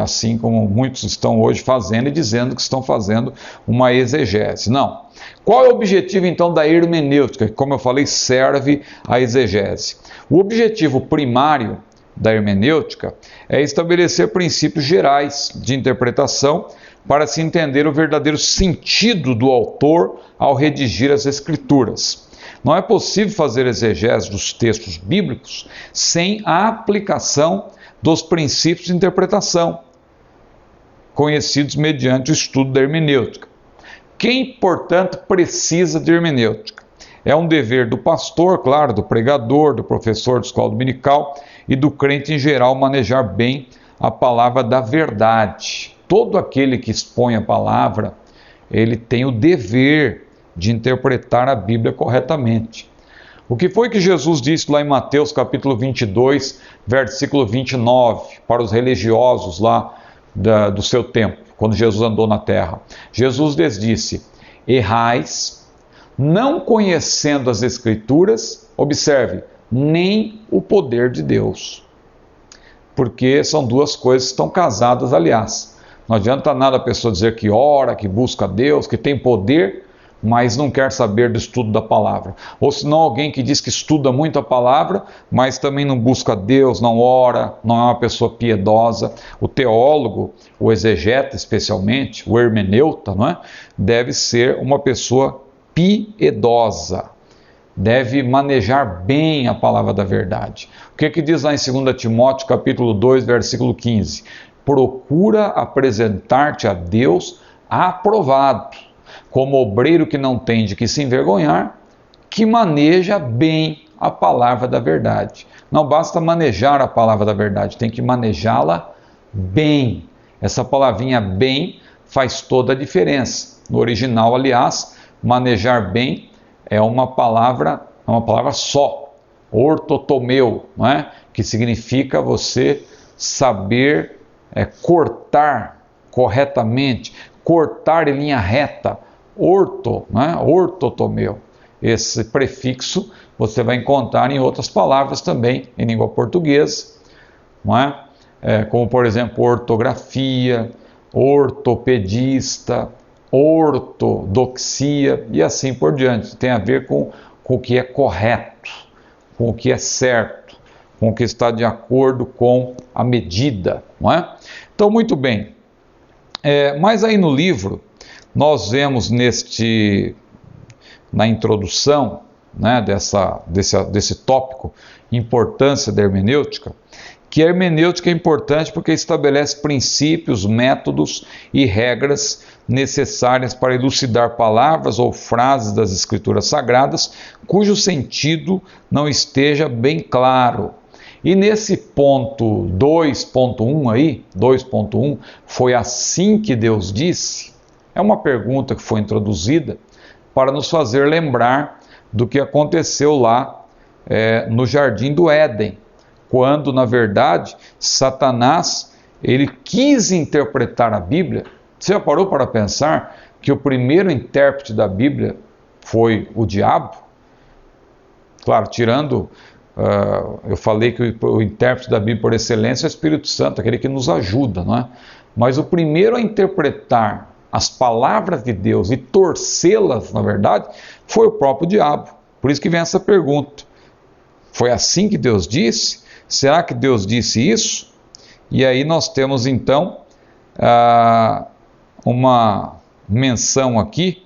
Speaker 1: assim como muitos estão hoje fazendo e dizendo que estão fazendo uma exegese. Não. Qual é o objetivo então da hermenêutica? Que, como eu falei, serve à exegese. O objetivo primário da hermenêutica é estabelecer princípios gerais de interpretação para se entender o verdadeiro sentido do autor ao redigir as Escrituras. Não é possível fazer exegese dos textos bíblicos sem a aplicação dos princípios de interpretação, conhecidos mediante o estudo da hermenêutica. Quem, portanto, precisa de hermenêutica? É um dever do pastor, claro, do pregador, do professor de escola dominical e do crente em geral manejar bem a palavra da verdade. Todo aquele que expõe a palavra, ele tem o dever de interpretar a Bíblia corretamente. O que foi que Jesus disse lá em Mateus capítulo 22, versículo 29, para os religiosos lá do seu tempo, quando Jesus andou na terra? Jesus lhes disse: errais, não conhecendo as Escrituras, observe, nem o poder de Deus. Porque são duas coisas que estão casadas, aliás. Não adianta nada a pessoa dizer que ora, que busca Deus, que tem poder, mas não quer saber do estudo da palavra. Ou senão alguém que diz que estuda muito a palavra, mas também não busca Deus, não ora, não é uma pessoa piedosa. O teólogo, o exegeta especialmente, o hermeneuta, não é? Deve ser uma pessoa piedosa. Deve manejar bem a palavra da verdade. O que diz lá em 2 Timóteo capítulo 2, versículo 15? Procura apresentar-te a Deus aprovado, como obreiro que não tem de que se envergonhar, que maneja bem a palavra da verdade. Não basta manejar a palavra da verdade, tem que manejá-la bem. Essa palavrinha bem faz toda a diferença. No original, aliás, manejar bem é uma palavra só, ortotomeu, não é? Que significa você saber cortar corretamente, cortar em linha reta, ortotomeu. Esse prefixo você vai encontrar em outras palavras também, em língua portuguesa, não é? Como, por exemplo, ortografia, ortopedista, ortodoxia e assim por diante. Tem a ver com o que é correto, com o que é certo, com o que está de acordo com a medida, não é? Então, muito bem. Mas aí no livro, nós vemos na introdução, né, desse tópico, importância da hermenêutica, que a hermenêutica é importante porque estabelece princípios, métodos e regras necessárias para elucidar palavras ou frases das Escrituras Sagradas, cujo sentido não esteja bem claro. E nesse ponto 2.1 aí, 2.1, foi assim que Deus disse? É uma pergunta que foi introduzida para nos fazer lembrar do que aconteceu lá no Jardim do Éden, quando, na verdade, Satanás ele quis interpretar a Bíblia. Você já parou para pensar que o primeiro intérprete da Bíblia foi o diabo? Claro, tirando... eu falei que o intérprete da Bíblia por excelência é o Espírito Santo, aquele que nos ajuda, não é? Mas o primeiro a interpretar as palavras de Deus e torcê-las, na verdade, foi o próprio diabo. Por isso que vem essa pergunta. Foi assim que Deus disse? Será que Deus disse isso? E aí nós temos então uma menção aqui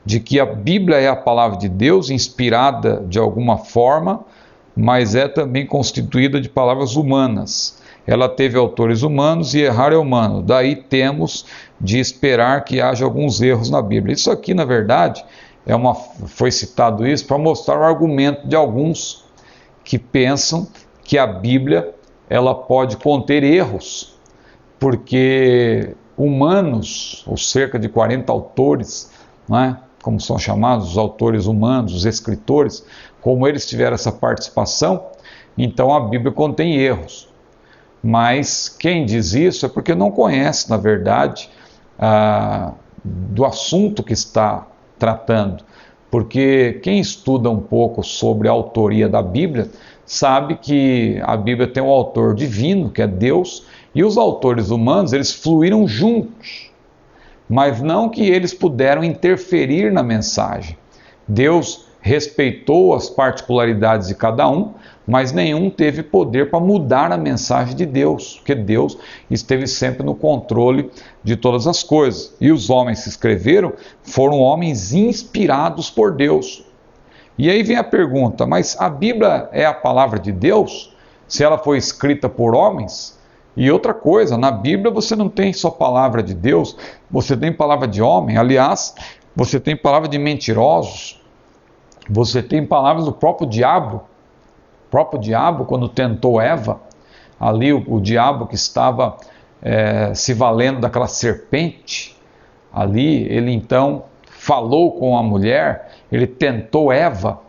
Speaker 1: de que a Bíblia é a palavra de Deus, inspirada de alguma forma, mas é também constituída de palavras humanas. Ela teve autores humanos e errar é humano. Daí temos de esperar que haja alguns erros na Bíblia. Isso aqui, na verdade, foi citado isso para mostrar o argumento de alguns que pensam que a Bíblia ela pode conter erros, porque humanos, ou cerca de 40 autores, não é? Como são chamados os autores humanos, os escritores, como eles tiveram essa participação, então a Bíblia contém erros. Mas quem diz isso é porque não conhece, na verdade, do assunto que está tratando. Porque quem estuda um pouco sobre a autoria da Bíblia, sabe que a Bíblia tem um autor divino, que é Deus, e os autores humanos, eles fluíram juntos, mas não que eles puderam interferir na mensagem. Deus respeitou as particularidades de cada um, mas nenhum teve poder para mudar a mensagem de Deus, porque Deus esteve sempre no controle de todas as coisas. E os homens que escreveram foram homens inspirados por Deus. E aí vem a pergunta, mas a Bíblia é a palavra de Deus? Se ela foi escrita por homens? E outra coisa, na Bíblia você não tem só palavra de Deus, você tem palavra de homem. Aliás, você tem palavra de mentirosos, você tem palavras do próprio diabo. O próprio diabo, quando tentou Eva, ali o diabo que estava se valendo daquela serpente, ali ele então falou com a mulher, ele tentou Eva,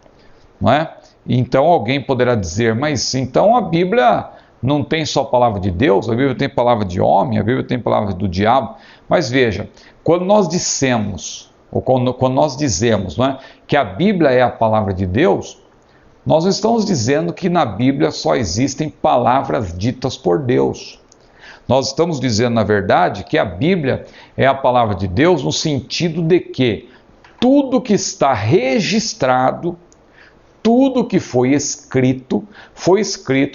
Speaker 1: não é? Então alguém poderá dizer, mas então a Bíblia não tem só a palavra de Deus, a Bíblia tem palavra de homem, a Bíblia tem palavra do diabo. Mas veja, quando nós dissemos, ou quando nós dizemos, não é, que a Bíblia é a palavra de Deus, nós estamos dizendo que na Bíblia só existem palavras ditas por Deus. Nós estamos dizendo, na verdade, que a Bíblia é a palavra de Deus no sentido de que tudo que está registrado, tudo que foi escrito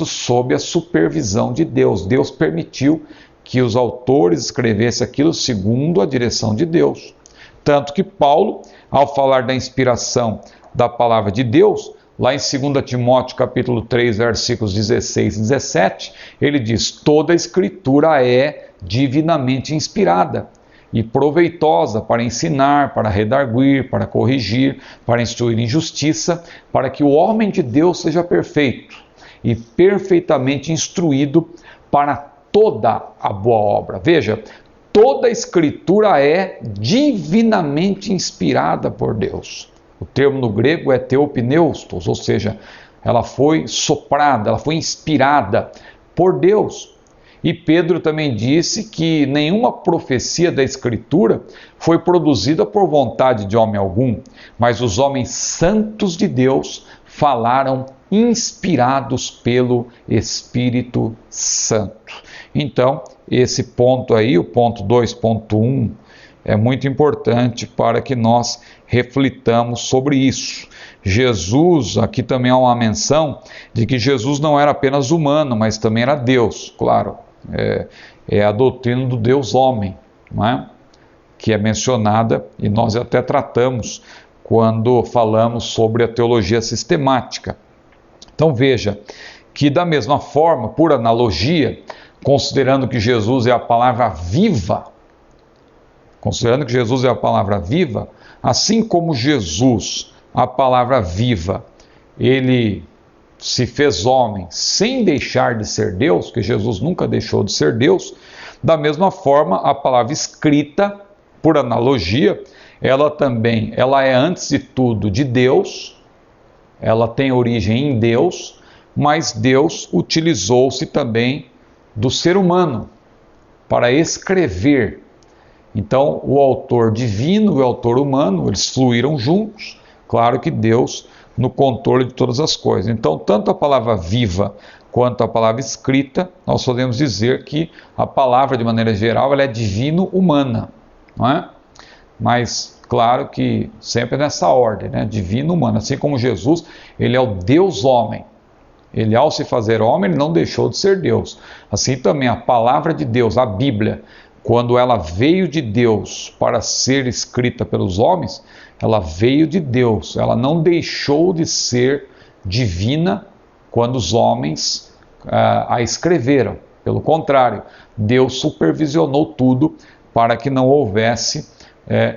Speaker 1: sob a supervisão de Deus. Deus permitiu que os autores escrevessem aquilo segundo a direção de Deus. Tanto que Paulo, ao falar da inspiração da palavra de Deus, lá em 2 Timóteo capítulo 3, versículos 16 e 17, ele diz, toda a escritura é divinamente inspirada e proveitosa para ensinar, para redarguir, para corrigir, para instruir em justiça, para que o homem de Deus seja perfeito e perfeitamente instruído para toda a boa obra. Veja, toda a Escritura é divinamente inspirada por Deus. O termo no grego é theopneustos, ou seja, ela foi soprada, ela foi inspirada por Deus. E Pedro também disse que nenhuma profecia da Escritura foi produzida por vontade de homem algum, mas os homens santos de Deus falaram inspirados pelo Espírito Santo. Então, esse ponto aí, o ponto 2.1, é muito importante para que nós reflitamos sobre isso. Jesus, aqui também há uma menção de que Jesus não era apenas humano, mas também era Deus, claro. É a doutrina do Deus homem, não é? Que é mencionada, e nós até tratamos quando falamos sobre a teologia sistemática. Então veja que da mesma forma, por analogia, considerando que Jesus é a palavra viva, assim como Jesus, a palavra viva, ele se fez homem sem deixar de ser Deus, porque Jesus nunca deixou de ser Deus, da mesma forma a palavra escrita, por analogia, ela é antes de tudo de Deus, ela tem origem em Deus, mas Deus utilizou-se também do ser humano para escrever. Então, o autor divino e o autor humano, eles fluíram juntos, claro que Deus no controle de todas as coisas. Então, tanto a palavra viva quanto a palavra escrita, nós podemos dizer que a palavra, de maneira geral, ela é divino-humana, não é? Mas, claro que sempre nessa ordem, né? Divino-humana. Assim como Jesus, ele é o Deus-homem. Ele, ao se fazer homem, ele não deixou de ser Deus. Assim também, a palavra de Deus, a Bíblia, quando ela veio de Deus para ser escrita pelos homens, ela veio de Deus, ela não deixou de ser divina quando os homens a escreveram. Pelo contrário, Deus supervisionou tudo para que não houvesse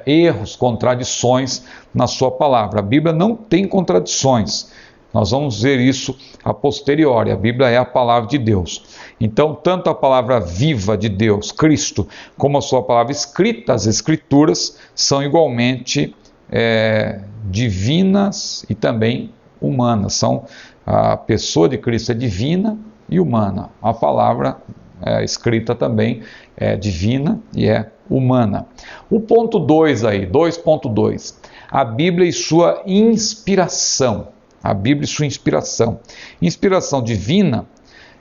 Speaker 1: erros, contradições na sua palavra. A Bíblia não tem contradições. Nós vamos ver isso a posteriori. A Bíblia é a palavra de Deus. Então, tanto a palavra viva de Deus, Cristo, como a sua palavra escrita, as Escrituras, são igualmente divinas e também humanas. A pessoa de Cristo é divina e humana. A palavra escrita também é divina e é humana. O ponto 2 aí, 2.2, a Bíblia e sua inspiração. A Bíblia e sua inspiração. Inspiração divina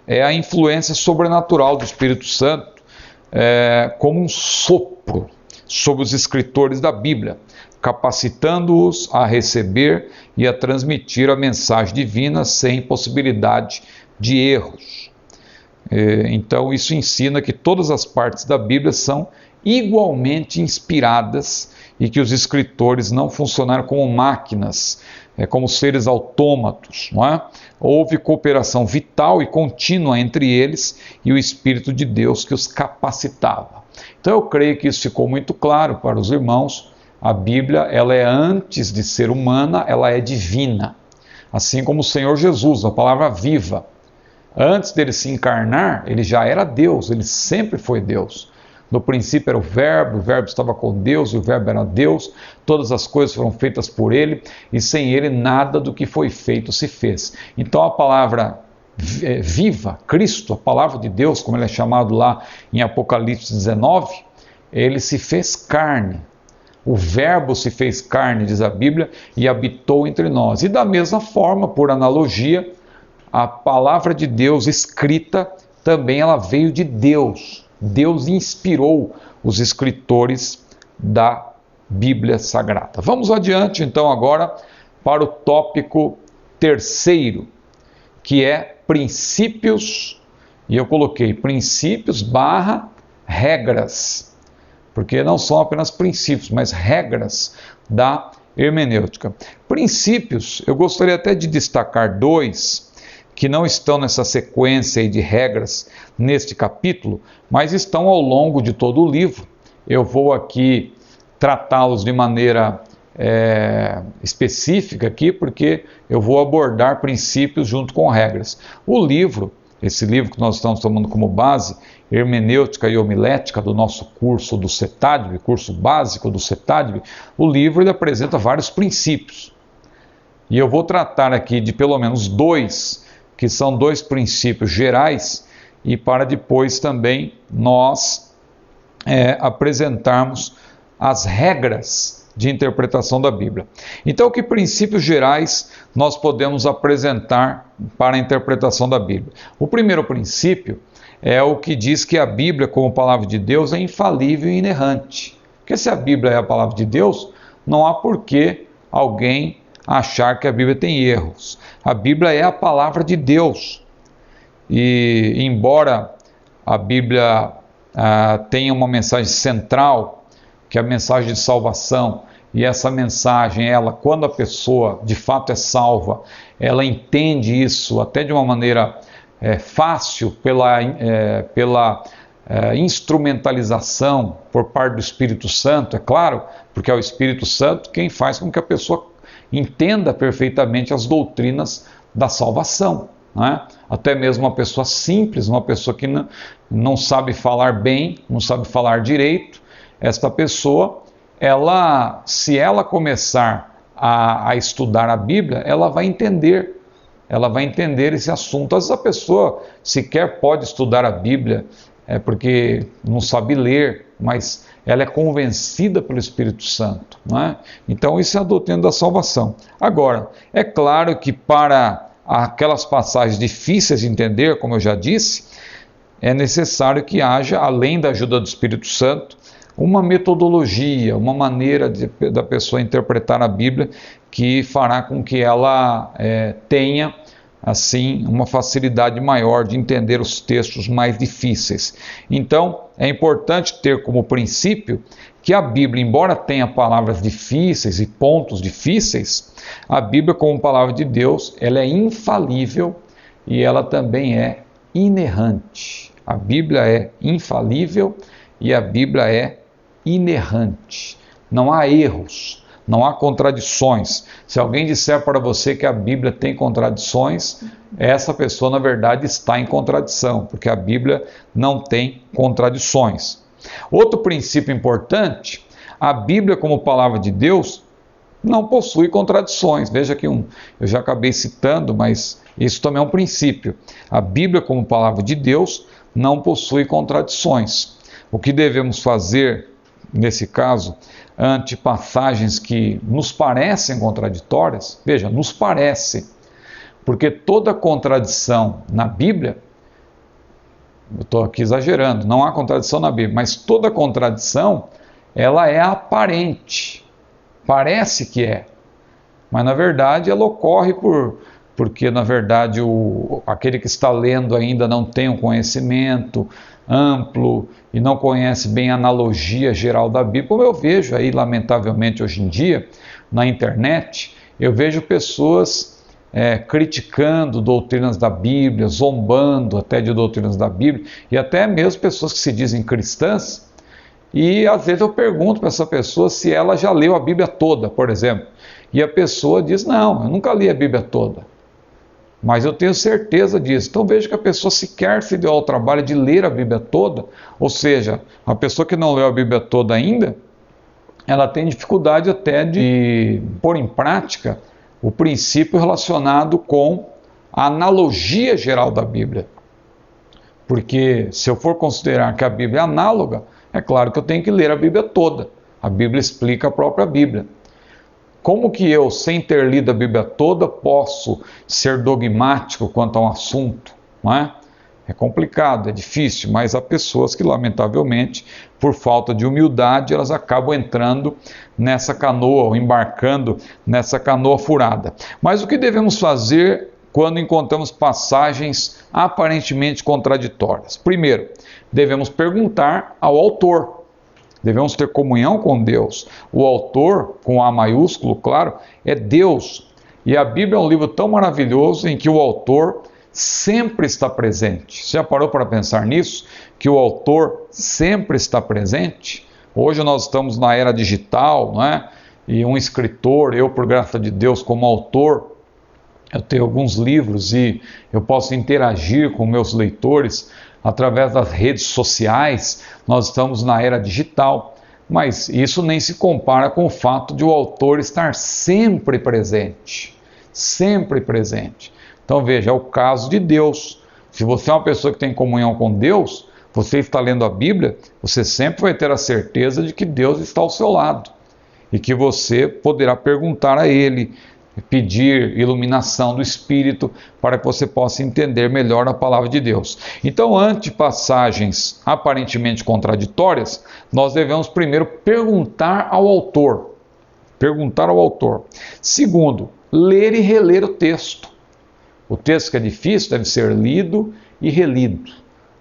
Speaker 1: é a influência sobrenatural do Espírito Santo como um sopro sobre os escritores da Bíblia, capacitando-os a receber e a transmitir a mensagem divina sem possibilidade de erros. Então, isso ensina que todas as partes da Bíblia são igualmente inspiradas e que os escritores não funcionaram como máquinas, como seres autômatos, não é? Houve cooperação vital e contínua entre eles e o Espírito de Deus que os capacitava. Então eu creio que isso ficou muito claro para os irmãos. A Bíblia, ela é antes de ser humana, ela é divina. Assim como o Senhor Jesus, a palavra viva. Antes dele se encarnar, ele já era Deus, ele sempre foi Deus. No princípio era o Verbo estava com Deus, e o Verbo era Deus, todas as coisas foram feitas por ele, e sem ele nada do que foi feito se fez. Então a palavra viva, Cristo, a palavra de Deus, como ele é chamado lá em Apocalipse 19, ele se fez carne. O Verbo se fez carne, diz a Bíblia, e habitou entre nós. E da mesma forma, por analogia, a palavra de Deus escrita também ela veio de Deus. Deus inspirou os escritores da Bíblia Sagrada. Vamos adiante então agora para o tópico terceiro, que é princípios, e eu coloquei princípios / regras, porque não são apenas princípios, mas regras da hermenêutica. Princípios, eu gostaria até de destacar 2, que não estão nessa sequência de regras neste capítulo, mas estão ao longo de todo o livro. Eu vou aqui tratá-los de maneira específica aqui, porque eu vou abordar princípios junto com regras. O livro esse livro que nós estamos tomando como base, Hermenêutica e Homilética, do nosso curso do CETADB, curso básico do CETADB, o livro ele apresenta vários princípios. E eu vou tratar aqui de pelo menos dois, que são dois princípios gerais, e para depois também nós apresentarmos as regras de interpretação da Bíblia. Então, que princípios gerais nós podemos apresentar para a interpretação da Bíblia? O primeiro princípio é o que diz que a Bíblia, como palavra de Deus, é infalível e inerrante. Porque se a Bíblia é a palavra de Deus, não há por que alguém achar que a Bíblia tem erros. A Bíblia é a palavra de Deus. E embora a Bíblia tenha uma mensagem central, que é a mensagem de salvação, e essa mensagem, ela, quando a pessoa de fato é salva, ela entende isso até de uma maneira fácil pela instrumentalização por parte do Espírito Santo, é claro, porque é o Espírito Santo quem faz com que a pessoa entenda perfeitamente as doutrinas da salvação. Até mesmo uma pessoa simples, uma pessoa que não sabe falar bem, não sabe falar direito, esta pessoa, se ela começar a estudar a Bíblia, ela vai entender esse assunto. Às vezes a pessoa sequer pode estudar a Bíblia, porque não sabe ler, mas ela é convencida pelo Espírito Santo. Então isso é a doutrina da salvação. Agora, é claro que para aquelas passagens difíceis de entender, como eu já disse, é necessário que haja, além da ajuda do Espírito Santo, uma metodologia, uma maneira da pessoa interpretar a Bíblia que fará com que ela tenha, assim, uma facilidade maior de entender os textos mais difíceis. Então, é importante ter como princípio que a Bíblia, embora tenha palavras difíceis e pontos difíceis, a Bíblia, como palavra de Deus, ela é infalível e ela também é inerrante. A Bíblia é infalível e a Bíblia é inerrante. Não há erros, não há contradições. Se alguém disser para você que a Bíblia tem contradições, essa pessoa, na verdade, está em contradição, porque a Bíblia não tem contradições. Outro princípio importante, a Bíblia, como palavra de Deus, não possui contradições. Veja que eu já acabei citando, mas isso também é um princípio. A Bíblia, como palavra de Deus, não possui contradições. O que devemos fazer, nesse caso, ante passagens que nos parecem contraditórias? Veja, nos parece, porque toda contradição na Bíblia, eu estou aqui exagerando, não há contradição na Bíblia, mas toda contradição, ela é aparente, parece que é, mas na verdade ela ocorre porque na verdade aquele que está lendo ainda não tem um conhecimento amplo e não conhece bem a analogia geral da Bíblia, como eu vejo aí lamentavelmente hoje em dia na internet, eu vejo pessoas criticando doutrinas da Bíblia, zombando até de doutrinas da Bíblia, e até mesmo pessoas que se dizem cristãs, e às vezes eu pergunto para essa pessoa se ela já leu a Bíblia toda, por exemplo, e a pessoa diz, não, eu nunca li a Bíblia toda, mas eu tenho certeza disso. Então veja que a pessoa sequer se deu ao trabalho de ler a Bíblia toda, ou seja, a pessoa que não leu a Bíblia toda ainda, ela tem dificuldade até de pôr em prática o princípio relacionado com a analogia geral da Bíblia. Porque se eu for considerar que a Bíblia é análoga, é claro que eu tenho que ler a Bíblia toda. A Bíblia explica a própria Bíblia. Como que eu, sem ter lido a Bíblia toda, posso ser dogmático quanto a um assunto? Não é? É complicado, é difícil, mas há pessoas que, lamentavelmente, por falta de humildade, elas acabam entrando nessa canoa, ou embarcando nessa canoa furada. Mas o que devemos fazer quando encontramos passagens aparentemente contraditórias? Primeiro, devemos perguntar ao autor. Devemos ter comunhão com Deus. O autor, com A maiúsculo, claro, é Deus. E a Bíblia é um livro tão maravilhoso em que o autor sempre está presente. Você já parou para pensar nisso? Que o autor sempre está presente? Hoje nós estamos na era digital, não é? E um escritor, eu por graça de Deus como autor, eu tenho alguns livros e eu posso interagir com meus leitores através das redes sociais. Nós estamos na era digital, mas isso nem se compara com o fato de o autor estar sempre presente. Sempre presente. Então veja, é o caso de Deus. Se você é uma pessoa que tem comunhão com Deus, você está lendo a Bíblia, você sempre vai ter a certeza de que Deus está ao seu lado e que você poderá perguntar a Ele, pedir iluminação do Espírito para que você possa entender melhor a palavra de Deus. Então, ante passagens aparentemente contraditórias, nós devemos primeiro perguntar ao autor. Perguntar ao autor. Segundo, ler e reler o texto. O texto que é difícil deve ser lido e relido.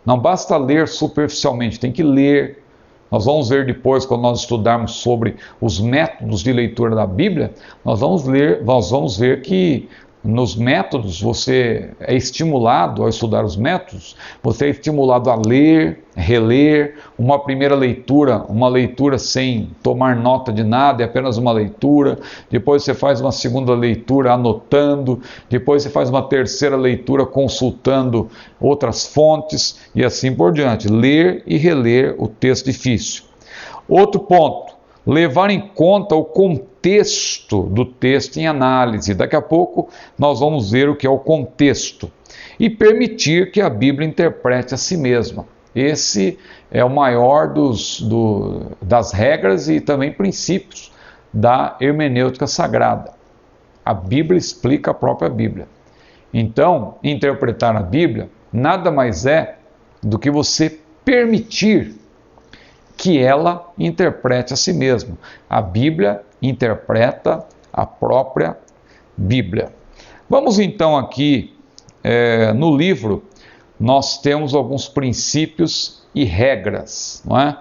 Speaker 1: Não basta ler superficialmente, tem que ler. Nós vamos ver depois, quando nós estudarmos sobre os métodos de leitura da Bíblia, nós vamos ver que nos métodos você é estimulado, ao estudar os métodos, você é estimulado a ler, reler, uma primeira leitura, uma leitura sem tomar nota de nada, é apenas uma leitura, depois você faz uma segunda leitura anotando, depois você faz uma terceira leitura consultando outras fontes e assim por diante. Ler e reler o texto difícil. Outro ponto, levar em conta o contexto do texto em análise. Daqui a pouco nós vamos ver o que é o contexto. E permitir que a Bíblia interprete a si mesma. Esse é o maior das regras e também princípios da hermenêutica sagrada. A Bíblia explica a própria Bíblia. Então, interpretar a Bíblia nada mais é do que você permitir que ela interprete a si mesma. A Bíblia interpreta a própria Bíblia. Vamos então aqui, no livro, nós temos alguns princípios e regras, não é?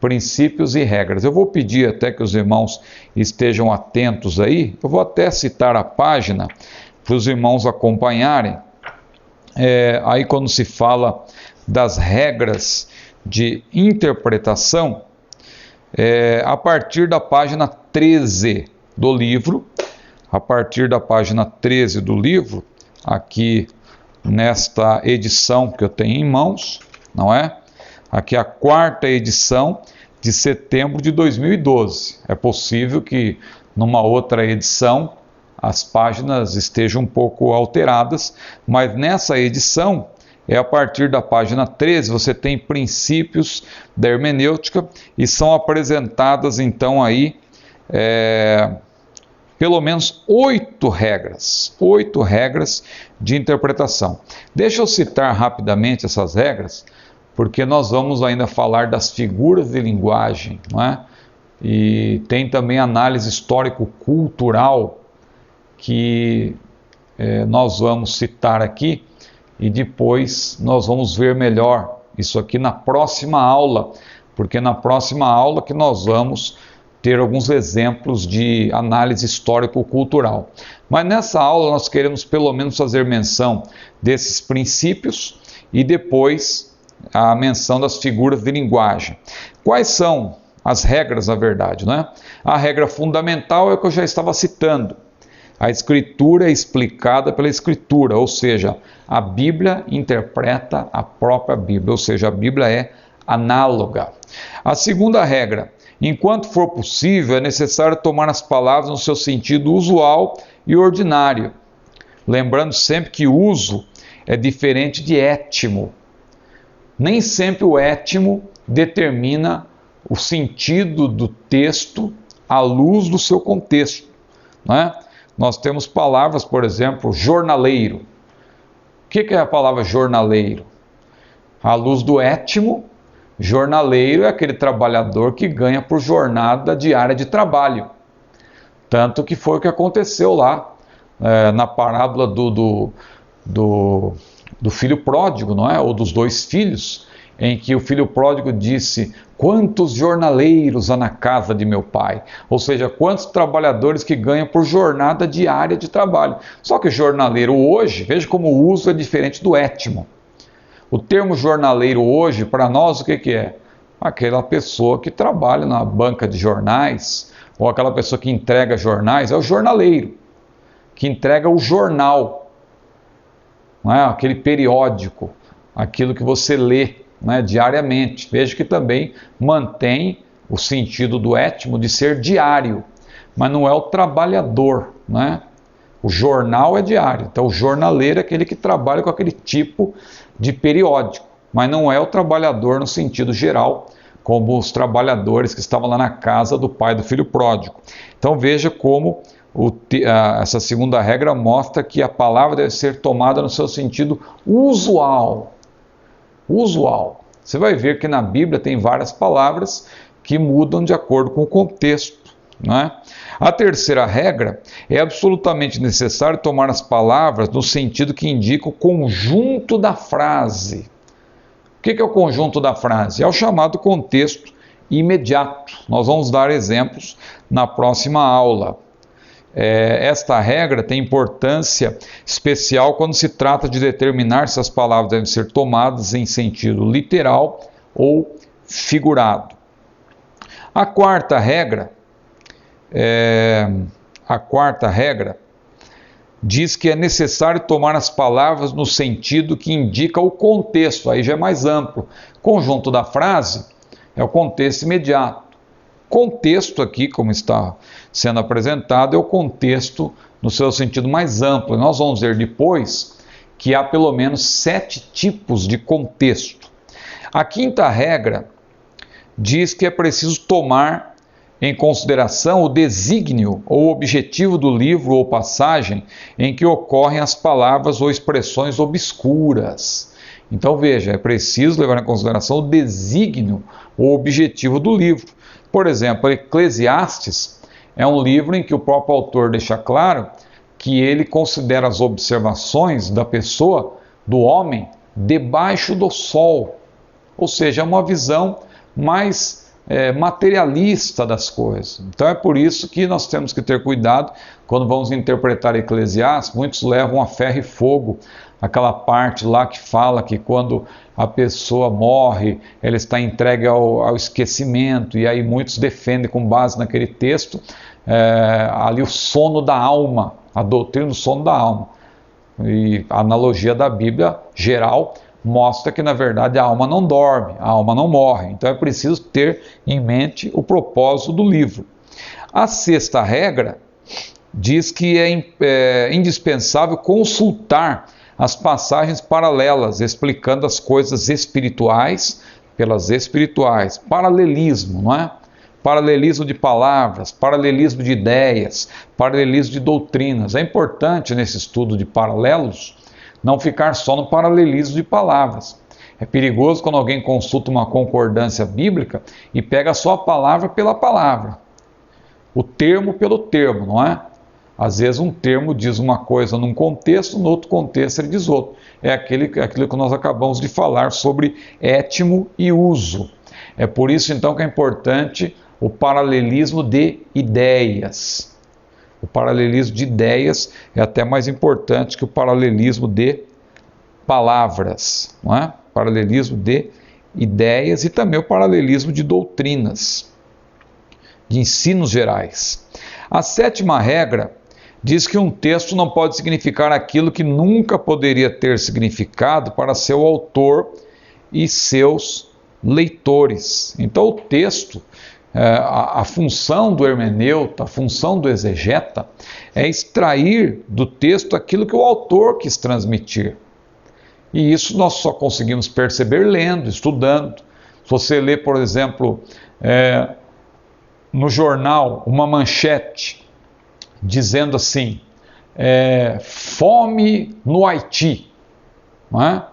Speaker 1: Princípios e regras. Eu vou pedir até que os irmãos estejam atentos aí, eu vou até citar a página para os irmãos acompanharem. Aí quando se fala das regras de interpretação, a partir da página 13 do livro, aqui nesta edição que eu tenho em mãos, não é? Aqui a 4ª edição de setembro de 2012. É possível que numa outra edição as páginas estejam um pouco alteradas, mas nessa edição, a partir da página 13, você tem princípios da hermenêutica e são apresentadas então aí pelo menos 8 regras de interpretação. Deixa eu citar rapidamente essas regras, porque nós vamos ainda falar das figuras de linguagem, não é? E tem também análise histórico-cultural que nós vamos citar aqui, e depois nós vamos ver melhor isso aqui na próxima aula, porque na próxima aula que nós vamos ter alguns exemplos de análise histórico-cultural. Mas nessa aula nós queremos pelo menos fazer menção desses princípios e depois a menção das figuras de linguagem. Quais são as regras, na verdade, né? A regra fundamental é o que eu já estava citando. A Escritura é explicada pela Escritura, ou seja, a Bíblia interpreta a própria Bíblia, ou seja, a Bíblia é análoga. A segunda regra, enquanto for possível, é necessário tomar as palavras no seu sentido usual e ordinário. Lembrando sempre que uso é diferente de étimo. Nem sempre o étimo determina o sentido do texto à luz do seu contexto, não é? Nós temos palavras, por exemplo, jornaleiro. O que é a palavra jornaleiro? À luz do étimo, jornaleiro é aquele trabalhador que ganha por jornada diária de trabalho. Tanto que foi o que aconteceu lá, na parábola do filho pródigo, não é? Ou dos 2 filhos, em que o filho pródigo disse: quantos jornaleiros há na casa de meu pai? Ou seja, quantos trabalhadores que ganham por jornada diária de trabalho. Só que jornaleiro hoje, veja como o uso é diferente do étimo. O termo jornaleiro hoje, para nós, o que é? Aquela pessoa que trabalha na banca de jornais, ou aquela pessoa que entrega jornais, é o jornaleiro, que entrega o jornal. não é? Aquele periódico, aquilo que você lê, né, diariamente. Veja que também mantém o sentido do étimo de ser diário, mas não é o trabalhador, né? O jornal é diário, então o jornaleiro é aquele que trabalha com aquele tipo de periódico, mas não é o trabalhador no sentido geral, como os trabalhadores que estavam lá na casa do pai do filho pródigo. Então veja como essa segunda regra mostra que a palavra deve ser tomada no seu sentido usual. Usual. Você vai ver que na Bíblia tem várias palavras que mudam de acordo com o contexto, né? A terceira regra é absolutamente necessário tomar as palavras no sentido que indica o conjunto da frase. O que é o conjunto da frase? É o chamado contexto imediato. Nós vamos dar exemplos na próxima aula. Esta regra tem importância especial quando se trata de determinar se as palavras devem ser tomadas em sentido literal ou figurado. A quarta regra diz que é necessário tomar as palavras no sentido que indica o contexto, aí já é mais amplo. Conjunto da frase é o contexto imediato. Contexto aqui, como está sendo apresentado, é o contexto no seu sentido mais amplo. Nós vamos ver depois que há pelo menos 7 tipos de contexto. A quinta regra diz que é preciso tomar em consideração o desígnio ou objetivo do livro ou passagem em que ocorrem as palavras ou expressões obscuras. Então veja, é preciso levar em consideração o desígnio ou objetivo do livro. Por exemplo, Eclesiastes é um livro em que o próprio autor deixa claro que ele considera as observações da pessoa, do homem, debaixo do sol. Ou seja, é uma visão mais materialista das coisas. Então é por isso que nós temos que ter cuidado quando vamos interpretar Eclesiastes. Muitos levam a ferro e fogo aquela parte lá que fala que quando a pessoa morre, ela está entregue ao esquecimento, e aí muitos defendem com base naquele texto ali o sono da alma, a doutrina do sono da alma. E a analogia da Bíblia geral mostra que, na verdade, a alma não dorme, a alma não morre. Então é preciso ter em mente o propósito do livro. A sexta regra diz que é indispensável consultar as passagens paralelas, explicando as coisas espirituais pelas espirituais. Paralelismo, não é? Paralelismo de palavras, paralelismo de ideias, paralelismo de doutrinas. É importante nesse estudo de paralelos não ficar só no paralelismo de palavras. É perigoso quando alguém consulta uma concordância bíblica e pega só a palavra pela palavra, o termo pelo termo, não é? Às vezes um termo diz uma coisa num contexto, no outro contexto ele diz outro. É aquilo que nós acabamos de falar sobre étimo e uso. É por isso então que é importante o paralelismo de ideias. O paralelismo de ideias é até mais importante que o paralelismo de palavras, não é? Paralelismo de ideias e também o paralelismo de doutrinas, de ensinos gerais. A sétima regra diz que um texto não pode significar aquilo que nunca poderia ter significado para seu autor e seus leitores. Então o texto, a função do hermeneuta, a função do exegeta é extrair do texto aquilo que o autor quis transmitir. E isso nós só conseguimos perceber lendo, estudando. Se você lê, por exemplo, no jornal uma manchete dizendo assim, fome no Haiti, não é?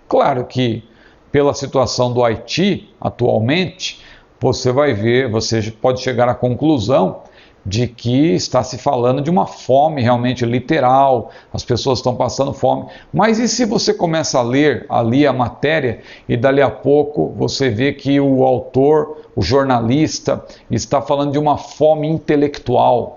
Speaker 1: Claro que pela situação do Haiti atualmente, você vai ver, você pode chegar à conclusão de que está se falando de uma fome realmente literal, as pessoas estão passando fome. Mas e se você começa a ler ali a matéria e dali a pouco você vê que o autor, o jornalista, está falando de uma fome intelectual?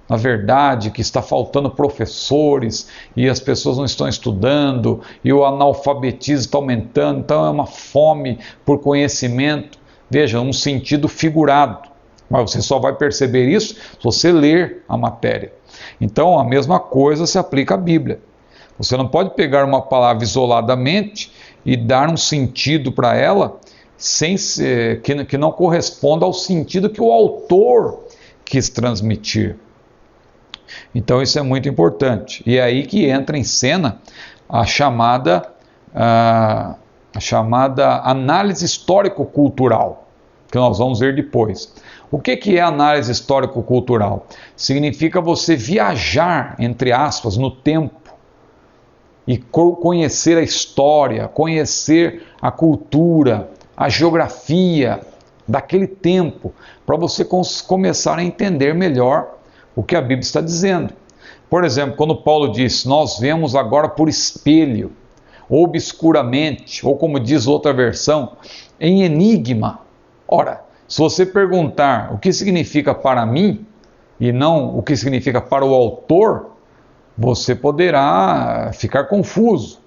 Speaker 1: Na verdade, que está faltando professores e as pessoas não estão estudando e o analfabetismo está aumentando, então é uma fome por conhecimento. Veja, um sentido figurado, mas você só vai perceber isso se você ler a matéria. Então a mesma coisa se aplica à Bíblia. Você não pode pegar uma palavra isoladamente e dar um sentido para ela que não corresponda ao sentido que o autor quis transmitir. Então isso é muito importante. E é aí que entra em cena a chamada análise histórico-cultural, que nós vamos ver depois. O que é análise histórico-cultural? Significa você viajar, entre aspas, no tempo e conhecer a história, conhecer a cultura, a geografia daquele tempo, para você começar a entender melhor o que a Bíblia está dizendo. Por exemplo, quando Paulo diz, nós vemos agora por espelho, obscuramente, ou como diz outra versão, em enigma. Ora, se você perguntar o que significa para mim, e não o que significa para o autor, você poderá ficar confuso.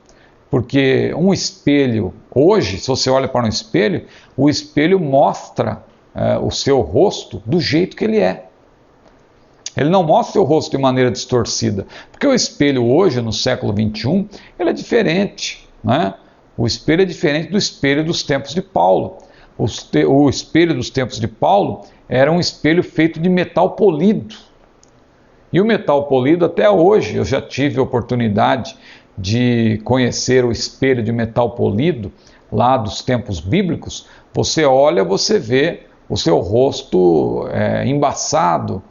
Speaker 1: Porque um espelho, hoje, se você olha para um espelho, o espelho mostra o seu rosto do jeito que ele é. Ele não mostra o seu rosto de maneira distorcida. Porque o espelho hoje, no século XXI, ele é diferente, né? O espelho é diferente do espelho dos tempos de Paulo. O espelho dos tempos de Paulo era um espelho feito de metal polido. E o metal polido, até hoje, eu já tive a oportunidade de conhecer o espelho de metal polido, lá dos tempos bíblicos. Você olha, você vê o seu rosto embaçado,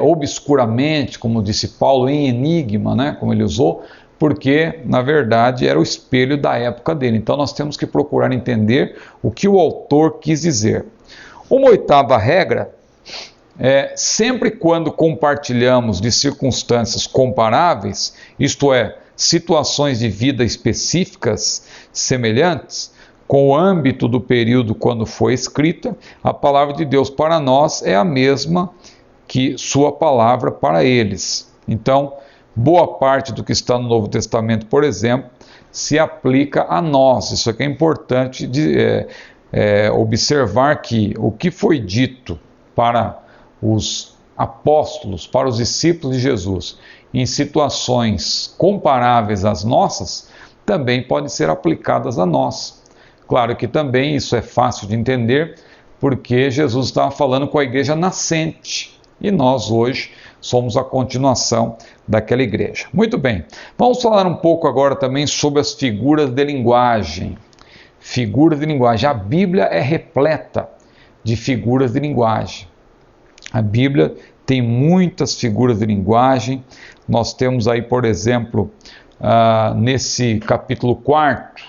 Speaker 1: obscuramente, como disse Paulo, em enigma, né, como ele usou, porque, na verdade, era o espelho da época dele. Então, nós temos que procurar entender o que o autor quis dizer. Uma oitava regra sempre quando compartilhamos de circunstâncias comparáveis, isto é, situações de vida específicas semelhantes, com o âmbito do período quando foi escrita, a palavra de Deus para nós é a mesma que sua palavra para eles. Então, boa parte do que está no Novo Testamento, por exemplo, se aplica a nós. Isso aqui é importante observar que o que foi dito para os apóstolos, para os discípulos de Jesus, em situações comparáveis às nossas, também podem ser aplicadas a nós. Claro que também isso é fácil de entender, porque Jesus estava falando com a igreja nascente, e nós hoje somos a continuação daquela igreja. Muito bem, vamos falar um pouco agora também sobre as figuras de linguagem. Figuras de linguagem. A Bíblia é repleta de figuras de linguagem. A Bíblia tem muitas figuras de linguagem. Nós temos aí, por exemplo, nesse capítulo 4,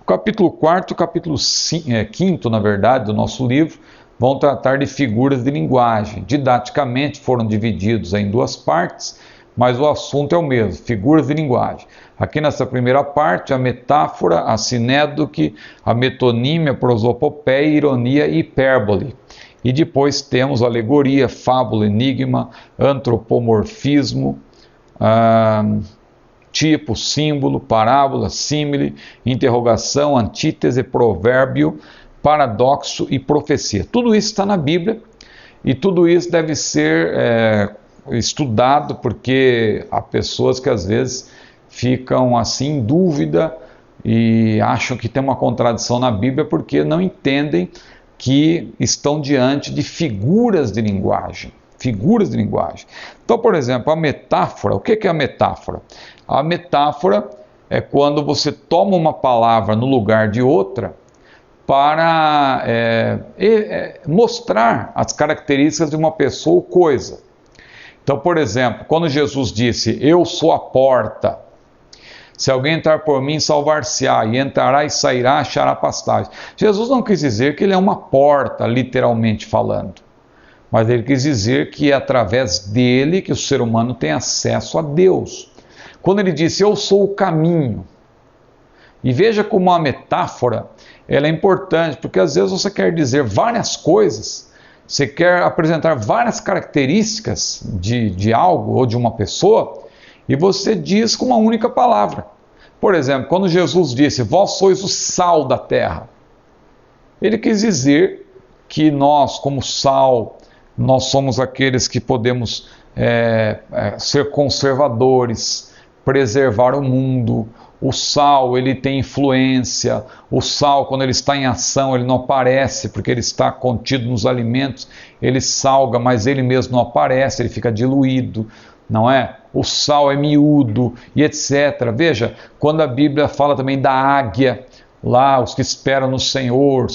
Speaker 1: o capítulo 4 e o capítulo 5, na verdade, do nosso livro, vão tratar de figuras de linguagem. Didaticamente foram divididos em duas partes, mas o assunto é o mesmo, figuras de linguagem. Aqui nessa primeira parte, a metáfora, a sinédoque, a metonímia, prosopopeia, ironia e hipérbole. E depois temos alegoria, fábula, enigma, antropomorfismo, tipo, símbolo, parábola, símile, interrogação, antítese, provérbio, paradoxo e profecia. Tudo isso está na Bíblia e tudo isso deve ser estudado, porque há pessoas que às vezes ficam assim em dúvida e acham que tem uma contradição na Bíblia porque não entendem que estão diante de figuras de linguagem. Figuras de linguagem. Então, por exemplo, a metáfora. O que é a metáfora? A metáfora é quando você toma uma palavra no lugar de outra para mostrar as características de uma pessoa ou coisa. Então, por exemplo, quando Jesus disse, eu sou a porta, se alguém entrar por mim, salvar-se-á, e entrará e sairá, achará pastagem. Jesus não quis dizer que ele é uma porta, literalmente falando, mas ele quis dizer que é através dele que o ser humano tem acesso a Deus. Quando ele disse, eu sou o caminho, e veja como a metáfora ela é importante, porque às vezes você quer dizer várias coisas, você quer apresentar várias características de algo ou de uma pessoa, e você diz com uma única palavra. Por exemplo, quando Jesus disse, vós sois o sal da terra, ele quis dizer que nós, como sal, nós somos aqueles que podemos ser conservadores, preservar o mundo. O sal, ele tem influência. O sal, quando ele está em ação, ele não aparece, porque ele está contido nos alimentos. Ele salga, mas ele mesmo não aparece, ele fica diluído, não é? O sal é miúdo e etc. Veja, quando a Bíblia fala também da águia, lá os que esperam no Senhor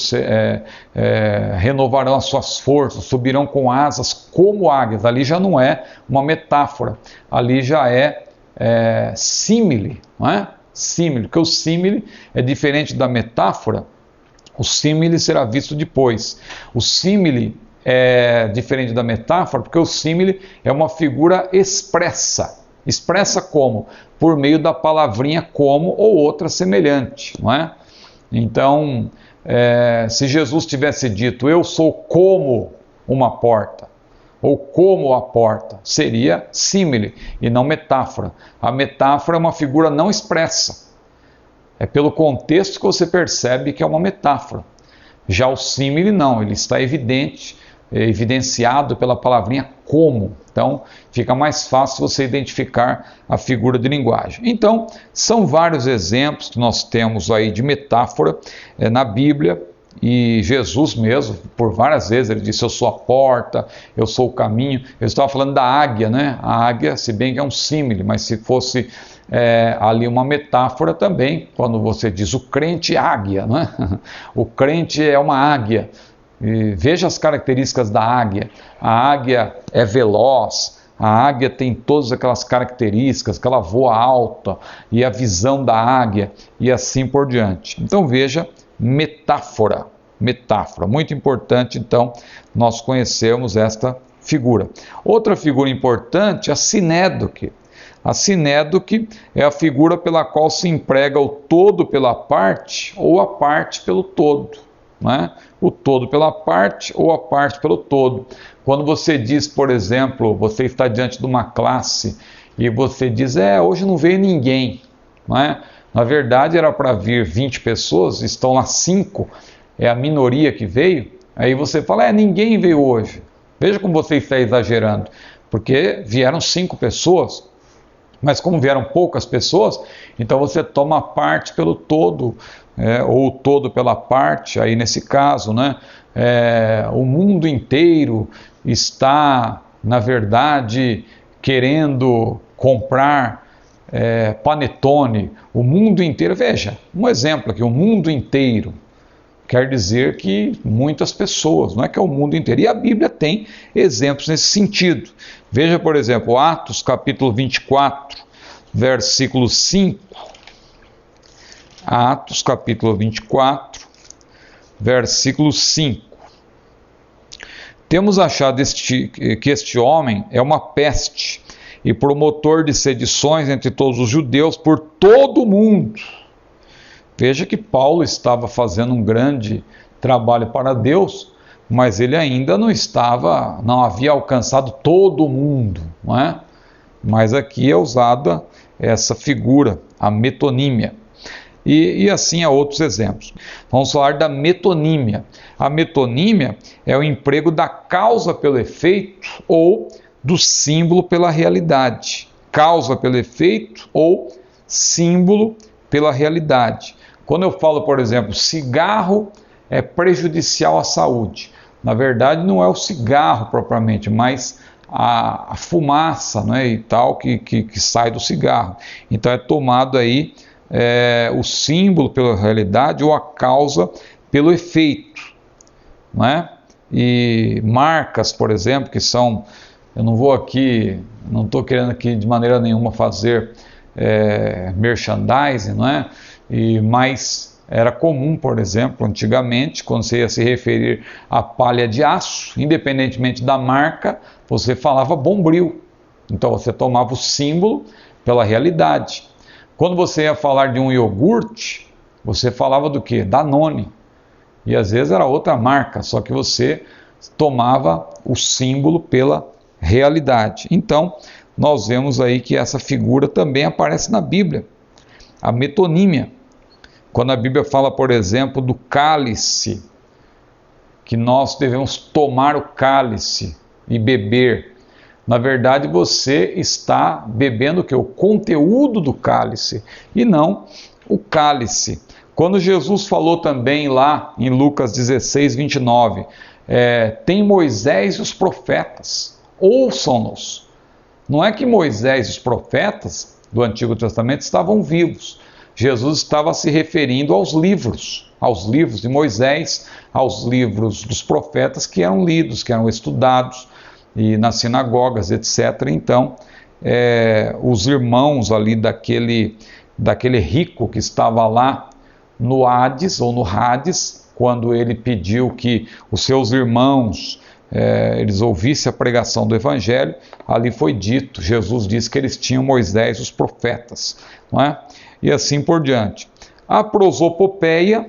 Speaker 1: renovarão as suas forças, subirão com asas como águias. Ali já não é uma metáfora, ali já é símile, não é? Símile, porque o símile é diferente da metáfora. O símile será visto depois. O símile é diferente da metáfora, porque o símile é uma figura expressa. Expressa como? Por meio da palavrinha como ou outra semelhante, não é? Então, se Jesus tivesse dito, eu sou como uma porta, ou como a porta, seria símile e não metáfora. A metáfora é uma figura não expressa. É pelo contexto que você percebe que é uma metáfora. Já o símile não, ele está evidenciado pela palavrinha como. Então, fica mais fácil você identificar a figura de linguagem. Então, são vários exemplos que nós temos aí de metáfora na Bíblia. E Jesus mesmo, por várias vezes, ele disse, eu sou a porta, eu sou o caminho. Eu estava falando da águia, né? A águia, se bem que é um símile, mas se fosse ali uma metáfora também, quando você diz o crente águia, né? O crente é uma águia. E veja as características da águia. A águia é veloz, a águia tem todas aquelas características, que ela voa alta, e a visão da águia, e assim por diante. Então veja, metáfora, muito importante então nós conhecermos esta figura. Outra figura importante é a sinédoque. A sinédoque é a figura pela qual se emprega o todo pela parte ou a parte pelo todo, né? O todo pela parte ou a parte pelo todo. Quando você diz, por exemplo, você está diante de uma classe e você diz, hoje não veio ninguém, não é? Na verdade era para vir 20 pessoas, estão lá 5, é a minoria que veio. Aí você fala, ninguém veio hoje. Veja como você está exagerando, porque vieram 5 pessoas, mas como vieram poucas pessoas, então você toma a parte pelo todo, ou o todo pela parte, aí nesse caso, né? O mundo inteiro está, na verdade, querendo comprar panetone, o mundo inteiro. Veja, um exemplo aqui, o mundo inteiro quer dizer que muitas pessoas, não é que é o mundo inteiro. E a Bíblia tem exemplos nesse sentido. Veja, por exemplo, Atos capítulo 24, versículo 5. Atos capítulo 24, versículo 5. Temos achado que este homem é uma peste e promotor de sedições entre todos os judeus por todo o mundo. Veja que Paulo estava fazendo um grande trabalho para Deus, mas ele ainda não havia alcançado todo o mundo, não é? Mas aqui é usada essa figura, a metonímia. E assim há outros exemplos. Vamos falar da metonímia. A metonímia é o emprego da causa pelo efeito ou do símbolo pela realidade. Causa pelo efeito ou símbolo pela realidade. Quando eu falo, por exemplo, cigarro é prejudicial à saúde, na verdade não é o cigarro propriamente, mas a fumaça, né, e tal que sai do cigarro. Então é tomado aí o símbolo pela realidade ou a causa pelo efeito, não é? E marcas, por exemplo, que são, eu não estou querendo aqui de maneira nenhuma fazer merchandising, não é? Mas era comum, por exemplo, antigamente, quando você ia se referir à palha de aço, independentemente da marca, você falava Bombril. Então você tomava o símbolo pela realidade. Quando você ia falar de um iogurte, você falava do quê? Danone. E às vezes era outra marca, só que você tomava o símbolo pela realidade. Então, nós vemos aí que essa figura também aparece na Bíblia. A metonímia. Quando a Bíblia fala, por exemplo, do cálice, que nós devemos tomar o cálice e beber. Na verdade, você está bebendo o quê? O conteúdo do cálice e não o cálice. Quando Jesus falou também lá em Lucas 16, 29, tem Moisés e os profetas, ouçam-nos. Não é que Moisés e os profetas do Antigo Testamento estavam vivos. Jesus estava se referindo aos livros de Moisés, aos livros dos profetas que eram lidos, que eram estudados e nas sinagogas, etc. Então, os irmãos ali daquele rico que estava lá no Hades, ou no Hades, quando ele pediu que os seus irmãos eles ouvissem a pregação do Evangelho, ali foi dito, Jesus disse que eles tinham Moisés e os profetas, não é? E assim por diante. A prosopopeia,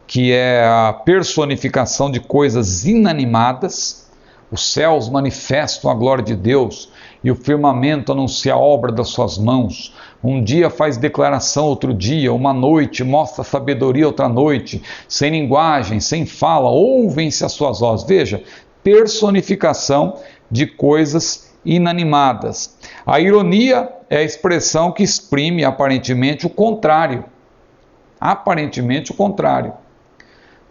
Speaker 1: que é a personificação de coisas inanimadas, os céus manifestam a glória de Deus e o firmamento anuncia a obra das suas mãos. Um dia faz declaração outro dia, uma noite mostra sabedoria outra noite, sem linguagem, sem fala, ouvem-se as suas vozes. Veja, personificação de coisas inanimadas. A ironia é a expressão que exprime aparentemente o contrário. Aparentemente o contrário.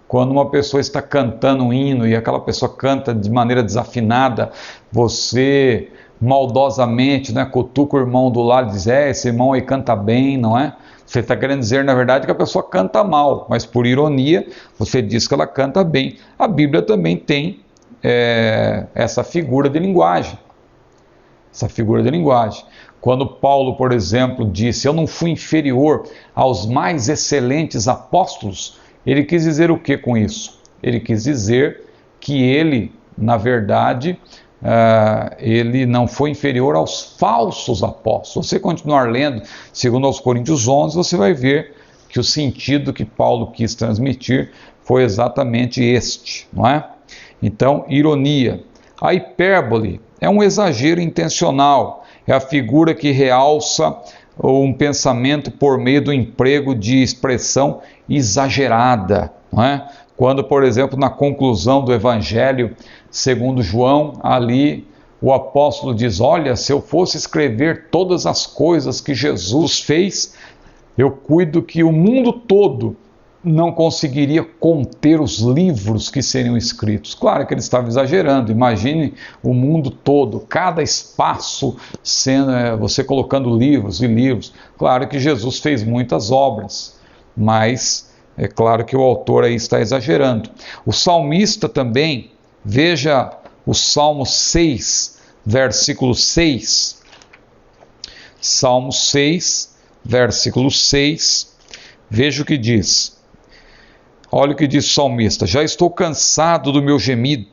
Speaker 1: Quando uma pessoa está cantando um hino e aquela pessoa canta de maneira desafinada, você maldosamente, né, cutuca o irmão do lado e diz, esse irmão aí canta bem, não é? Você está querendo dizer, na verdade, que a pessoa canta mal, mas por ironia, você diz que ela canta bem. A Bíblia também tem essa figura de linguagem. Essa figura de linguagem. Quando Paulo, por exemplo, disse, eu não fui inferior aos mais excelentes apóstolos, ele quis dizer o que com isso? Ele quis dizer que ele, na verdade, ele não foi inferior aos falsos apóstolos. Se você continuar lendo, segundo aos Coríntios 11, você vai ver que o sentido que Paulo quis transmitir foi exatamente este, não é? Então, ironia. A hipérbole é um exagero intencional, é a figura que realça um pensamento por meio do emprego de expressão exagerada, não é? Quando, por exemplo, na conclusão do Evangelho segundo João, ali o apóstolo diz, olha, se eu fosse escrever todas as coisas que Jesus fez, eu cuido que o mundo todo não conseguiria conter os livros que seriam escritos. Claro que ele estava exagerando, imagine o mundo todo, cada espaço sendo, você colocando livros e livros. Claro que Jesus fez muitas obras, mas é claro que o autor aí está exagerando. O salmista também, veja o Salmo 6, versículo 6. Salmo 6, versículo 6, veja o que diz. Olha o que diz o salmista, já estou cansado do meu gemido,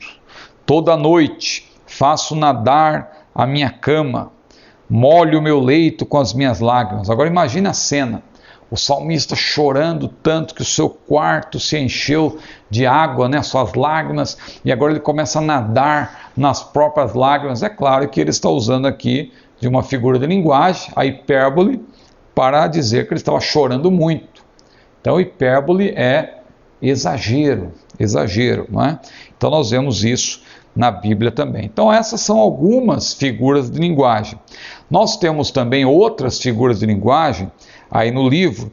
Speaker 1: toda noite faço nadar a minha cama, molho o meu leito com as minhas lágrimas. Agora imagine a cena, o salmista chorando tanto que o seu quarto se encheu de água, né, suas lágrimas, e agora ele começa a nadar nas próprias lágrimas. É claro que ele está usando aqui de uma figura de linguagem, a hipérbole, para dizer que ele estava chorando muito. Então hipérbole é exagero, não é? Então nós vemos isso na Bíblia também. Então essas são algumas figuras de linguagem. Nós temos também outras figuras de linguagem aí no livro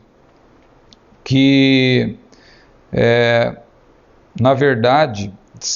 Speaker 1: que, na verdade,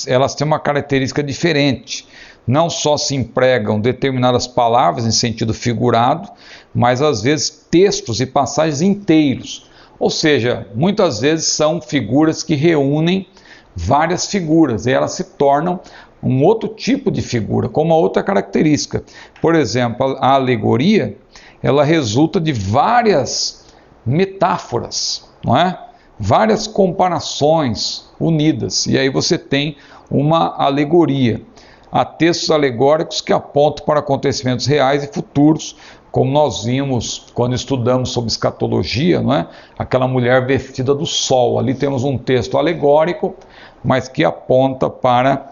Speaker 1: elas têm uma característica diferente. Não só se empregam determinadas palavras em sentido figurado, mas às vezes textos e passagens inteiros. Ou seja, muitas vezes são figuras que reúnem várias figuras e elas se tornam um outro tipo de figura, com uma outra característica. Por exemplo, a alegoria, ela resulta de várias metáforas, não é? Várias comparações unidas, e aí você tem uma alegoria. Há textos alegóricos que apontam para acontecimentos reais e futuros, como nós vimos quando estudamos sobre escatologia, não é? Aquela mulher vestida do sol. Ali temos um texto alegórico, mas que aponta para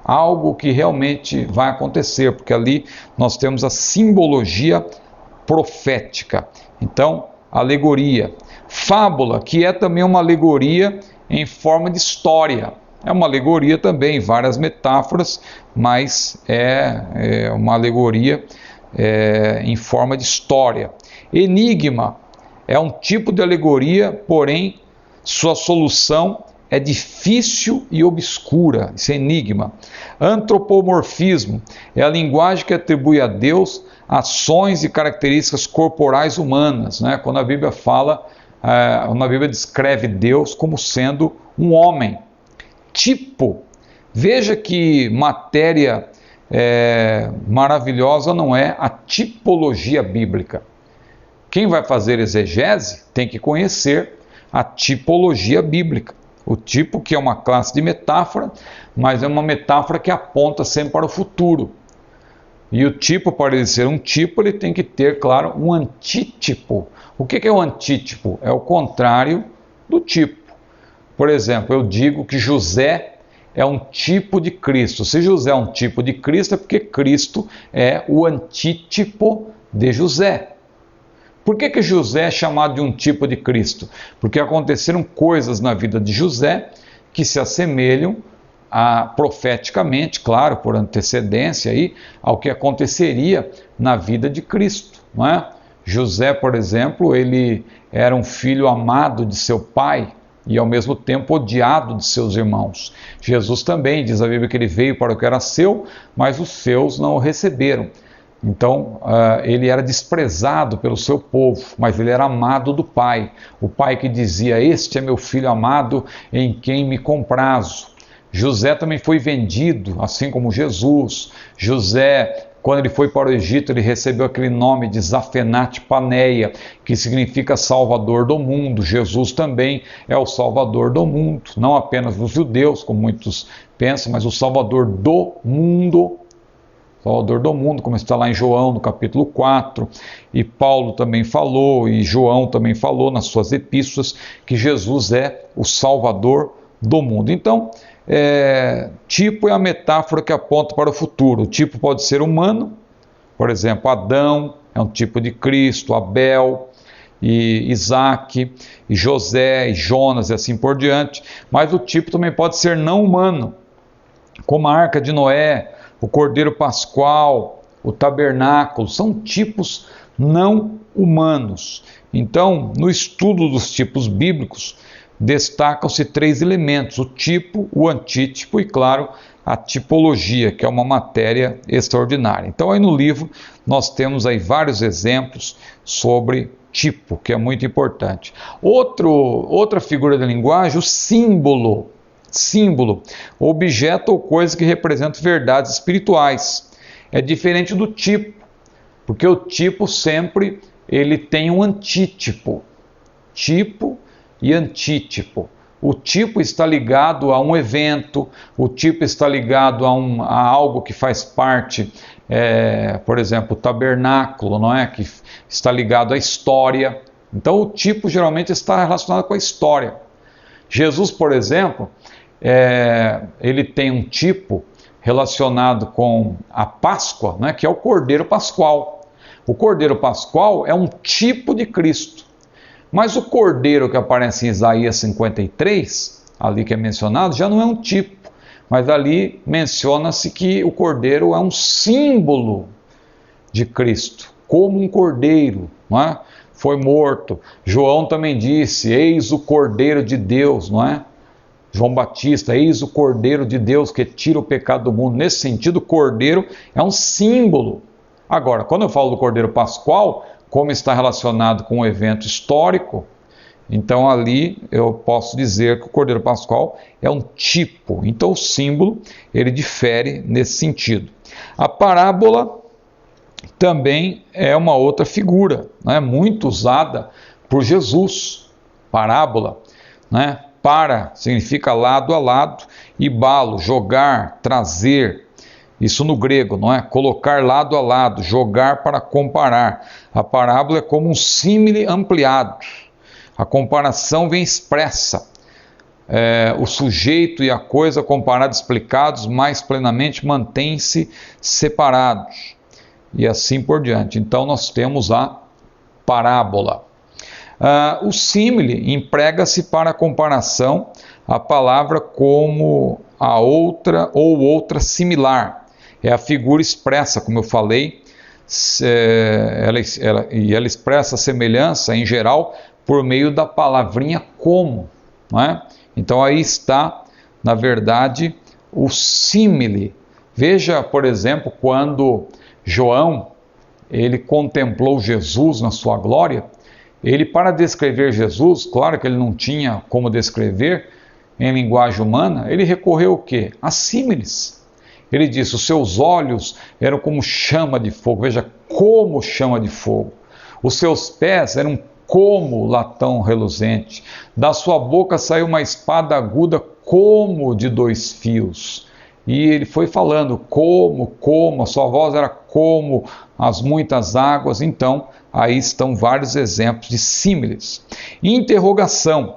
Speaker 1: algo que realmente vai acontecer, porque ali nós temos a simbologia profética. Então, alegoria. Fábula, que é também uma alegoria em forma de história. É uma alegoria também, várias metáforas, mas é uma alegoria em forma de história. Enigma é um tipo de alegoria, porém sua solução é difícil e obscura. Isso é enigma. Antropomorfismo é a linguagem que atribui a Deus ações e características corporais humanas, né? Quando a Bíblia fala, quando a Bíblia descreve Deus como sendo um homem. Tipo, veja que matéria maravilhosa não é a tipologia bíblica. Quem vai fazer exegese tem que conhecer a tipologia bíblica. O tipo, que é uma classe de metáfora, mas é uma metáfora que aponta sempre para o futuro. E o tipo, para ele ser um tipo, ele tem que ter, claro, um antítipo. O que é o antítipo? É o contrário do tipo. Por exemplo, eu digo que José é um tipo de Cristo. Se José é um tipo de Cristo, é porque Cristo é o antítipo de José. Por que José é chamado de um tipo de Cristo? Porque aconteceram coisas na vida de José que se assemelham profeticamente, claro, por antecedência aí, ao que aconteceria na vida de Cristo, não é? José, por exemplo, ele era um filho amado de seu pai e ao mesmo tempo odiado de seus irmãos. Jesus também, diz a Bíblia que ele veio para o que era seu, mas os seus não o receberam. Então, ele era desprezado pelo seu povo, mas ele era amado do Pai. O Pai que dizia: "Este é meu filho amado, em quem me comprazo". José também foi vendido, assim como Jesus. José, quando ele foi para o Egito, ele recebeu aquele nome de Zafenate Paneia, que significa Salvador do mundo. Jesus também é o Salvador do mundo, não apenas dos judeus, como muitos pensam, mas o Salvador do mundo. Salvador do mundo, como está lá em João, no capítulo 4, e Paulo também falou, e João também falou nas suas epístolas, que Jesus é o Salvador do mundo. Então, tipo é a metáfora que aponta para o futuro. O tipo pode ser humano, por exemplo, Adão é um tipo de Cristo, Abel, e Isaac, e José, e Jonas, e assim por diante, mas o tipo também pode ser não humano, como a Arca de Noé, o Cordeiro Pascual, o tabernáculo, são tipos não humanos. Então, no estudo dos tipos bíblicos, destacam-se 3 elementos: o tipo, o antítipo e, claro, a tipologia, que é uma matéria extraordinária. Então, aí no livro, nós temos aí vários exemplos sobre tipo, que é muito importante. Outra figura da linguagem, o símbolo. Símbolo, objeto ou coisa que representa verdades espirituais. É diferente do tipo, porque o tipo sempre ele tem um antítipo. Tipo e antítipo. O tipo está ligado a um evento, o tipo está ligado a algo que faz parte, por exemplo, o tabernáculo, não é? Que está ligado à história. Então o tipo geralmente está relacionado com a história. Jesus, por exemplo, ele tem um tipo relacionado com a Páscoa, né, que é o Cordeiro Pascual. O Cordeiro Pascual é um tipo de Cristo. Mas o Cordeiro que aparece em Isaías 53, ali que é mencionado, já não é um tipo. Mas ali menciona-se que o Cordeiro é um símbolo de Cristo, como um cordeiro, não é? Foi morto. João também disse: "Eis o Cordeiro de Deus", não é? João Batista: "Eis o Cordeiro de Deus que tira o pecado do mundo". Nesse sentido, o Cordeiro é um símbolo. Agora, quando eu falo do Cordeiro Pascual, como está relacionado com um evento histórico, então ali eu posso dizer que o Cordeiro Pascual é um tipo. Então o símbolo, ele difere nesse sentido. A parábola também é uma outra figura, né, muito usada por Jesus. Parábola, né? Para significa lado a lado, e balo, jogar, trazer. Isso no grego, não é? Colocar lado a lado, jogar para comparar. A parábola é como um símile ampliado. A comparação vem expressa. O sujeito e a coisa comparados, explicados mais plenamente, mantêm-se separados. E assim por diante. Então nós temos a parábola. O símile emprega-se para a comparação a palavra como a outra ou outra similar. É a figura expressa, como eu falei, ela expressa a semelhança em geral por meio da palavrinha como, não é? Então aí está, na verdade, o símile. Veja, por exemplo, quando João ele contemplou Jesus na sua glória, ele, para descrever Jesus, claro que ele não tinha como descrever em linguagem humana, ele recorreu ao quê? A símiles. Ele disse, os seus olhos eram como chama de fogo, veja, como chama de fogo. Os seus pés eram como latão reluzente. Da sua boca saiu uma espada aguda como de 2 fios. E ele foi falando como, a sua voz era como as muitas águas. Então, aí estão vários exemplos de símiles. Interrogação.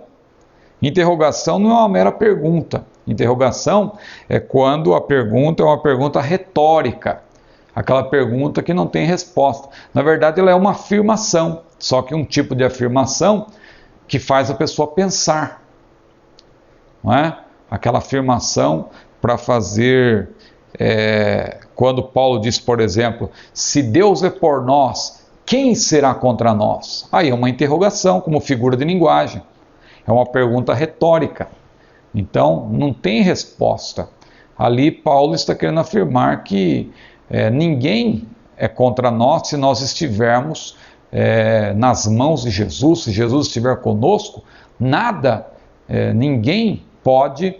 Speaker 1: Interrogação não é uma mera pergunta. Interrogação é quando a pergunta é uma pergunta retórica. Aquela pergunta que não tem resposta. Na verdade, ela é uma afirmação. Só que um tipo de afirmação que faz a pessoa pensar. Não é? Aquela afirmação para fazer, quando Paulo diz, por exemplo, se Deus é por nós, quem será contra nós? Aí é uma interrogação como figura de linguagem, é uma pergunta retórica, então não tem resposta. Ali Paulo está querendo afirmar que ninguém é contra nós se nós estivermos nas mãos de Jesus, se Jesus estiver conosco, nada, ninguém pode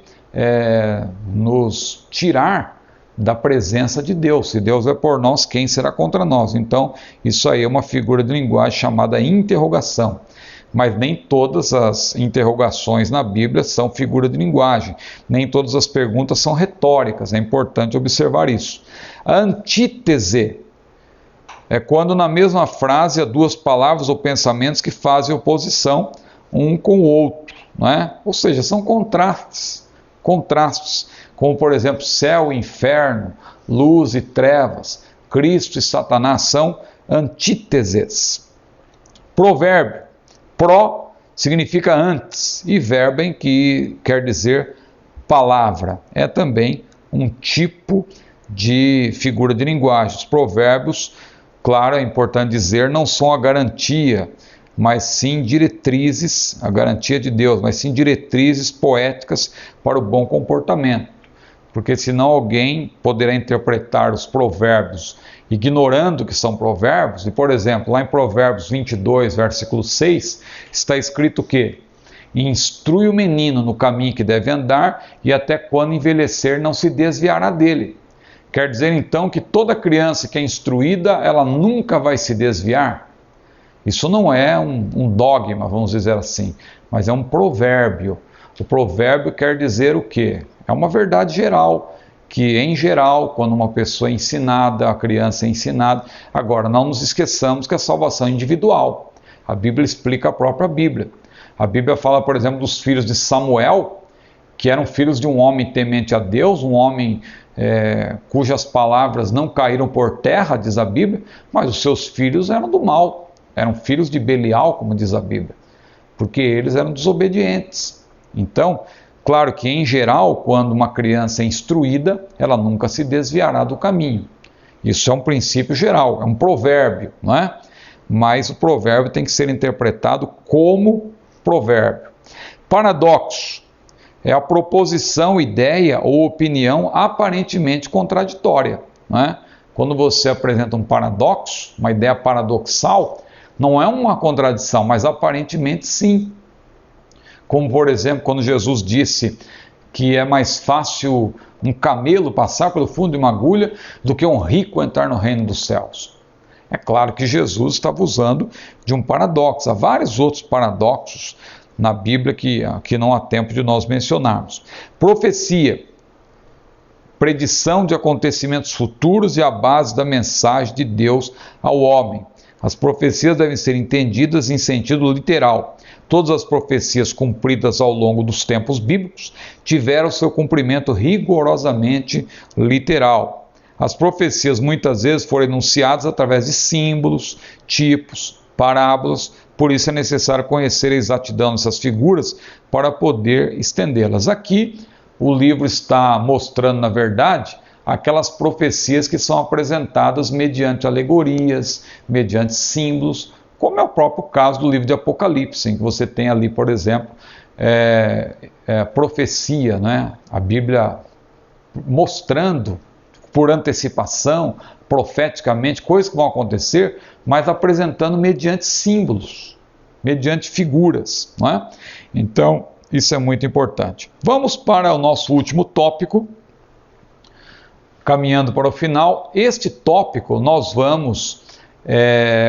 Speaker 1: nos tirar da presença de Deus. Se Deus é por nós, quem será contra nós? Então, isso aí é uma figura de linguagem chamada interrogação. Mas nem todas as interrogações na Bíblia são figura de linguagem. Nem todas as perguntas são retóricas. É importante observar isso. A antítese é quando na mesma frase há 2 palavras ou pensamentos que fazem oposição um com o outro, não é? Ou seja, são contrastes, como por exemplo céu e inferno, luz e trevas, Cristo e Satanás, são antíteses. Provérbio, pró significa antes e verbem, que quer dizer palavra, é também um tipo de figura de linguagem. Os provérbios, claro, é importante dizer, não são a garantia, mas sim diretrizes, a garantia de Deus, mas sim diretrizes poéticas para o bom comportamento. Porque senão alguém poderá interpretar os provérbios ignorando que são provérbios. E, por exemplo, lá em Provérbios 22, versículo 6, está escrito o quê? Instrui o menino no caminho que deve andar, e até quando envelhecer não se desviará dele. Quer dizer então que toda criança que é instruída, ela nunca vai se desviar? Isso não é um dogma, vamos dizer assim, mas é um provérbio. O provérbio quer dizer o quê? É uma verdade geral, que em geral, quando uma pessoa é ensinada, a criança é ensinada. Agora, não nos esqueçamos que a salvação é individual. A Bíblia explica a própria Bíblia. A Bíblia fala, por exemplo, dos filhos de Samuel, que eram filhos de um homem temente a Deus, um homem cujas palavras não caíram por terra, diz a Bíblia, mas os seus filhos eram do mal. Eram filhos de Belial, como diz a Bíblia, porque eles eram desobedientes. Então, claro que em geral, quando uma criança é instruída, ela nunca se desviará do caminho. Isso é um princípio geral, é um provérbio, não é? Mas o provérbio tem que ser interpretado como provérbio. Paradoxo é a proposição, ideia ou opinião aparentemente contraditória, não é? Quando você apresenta um paradoxo, uma ideia paradoxal, não é uma contradição, mas aparentemente sim. Como, por exemplo, quando Jesus disse que é mais fácil um camelo passar pelo fundo de uma agulha do que um rico entrar no reino dos céus. É claro que Jesus estava usando de um paradoxo. Há vários outros paradoxos na Bíblia que não há tempo de nós mencionarmos. Profecia, predição de acontecimentos futuros e a base da mensagem de Deus ao homem. As profecias devem ser entendidas em sentido literal. Todas as profecias cumpridas ao longo dos tempos bíblicos tiveram seu cumprimento rigorosamente literal. As profecias muitas vezes foram enunciadas através de símbolos, tipos, parábolas, por isso é necessário conhecer a exatidão dessas figuras para poder estendê-las. Aqui o livro está mostrando, na verdade, aquelas profecias que são apresentadas mediante alegorias, mediante símbolos, como é o próprio caso do livro de Apocalipse, em que você tem ali, por exemplo, profecia, né? A Bíblia mostrando por antecipação, profeticamente, coisas que vão acontecer, mas apresentando mediante símbolos, mediante figuras, não é? Então, isso é muito importante. Vamos para o nosso último tópico, caminhando para o final. Este tópico nós vamos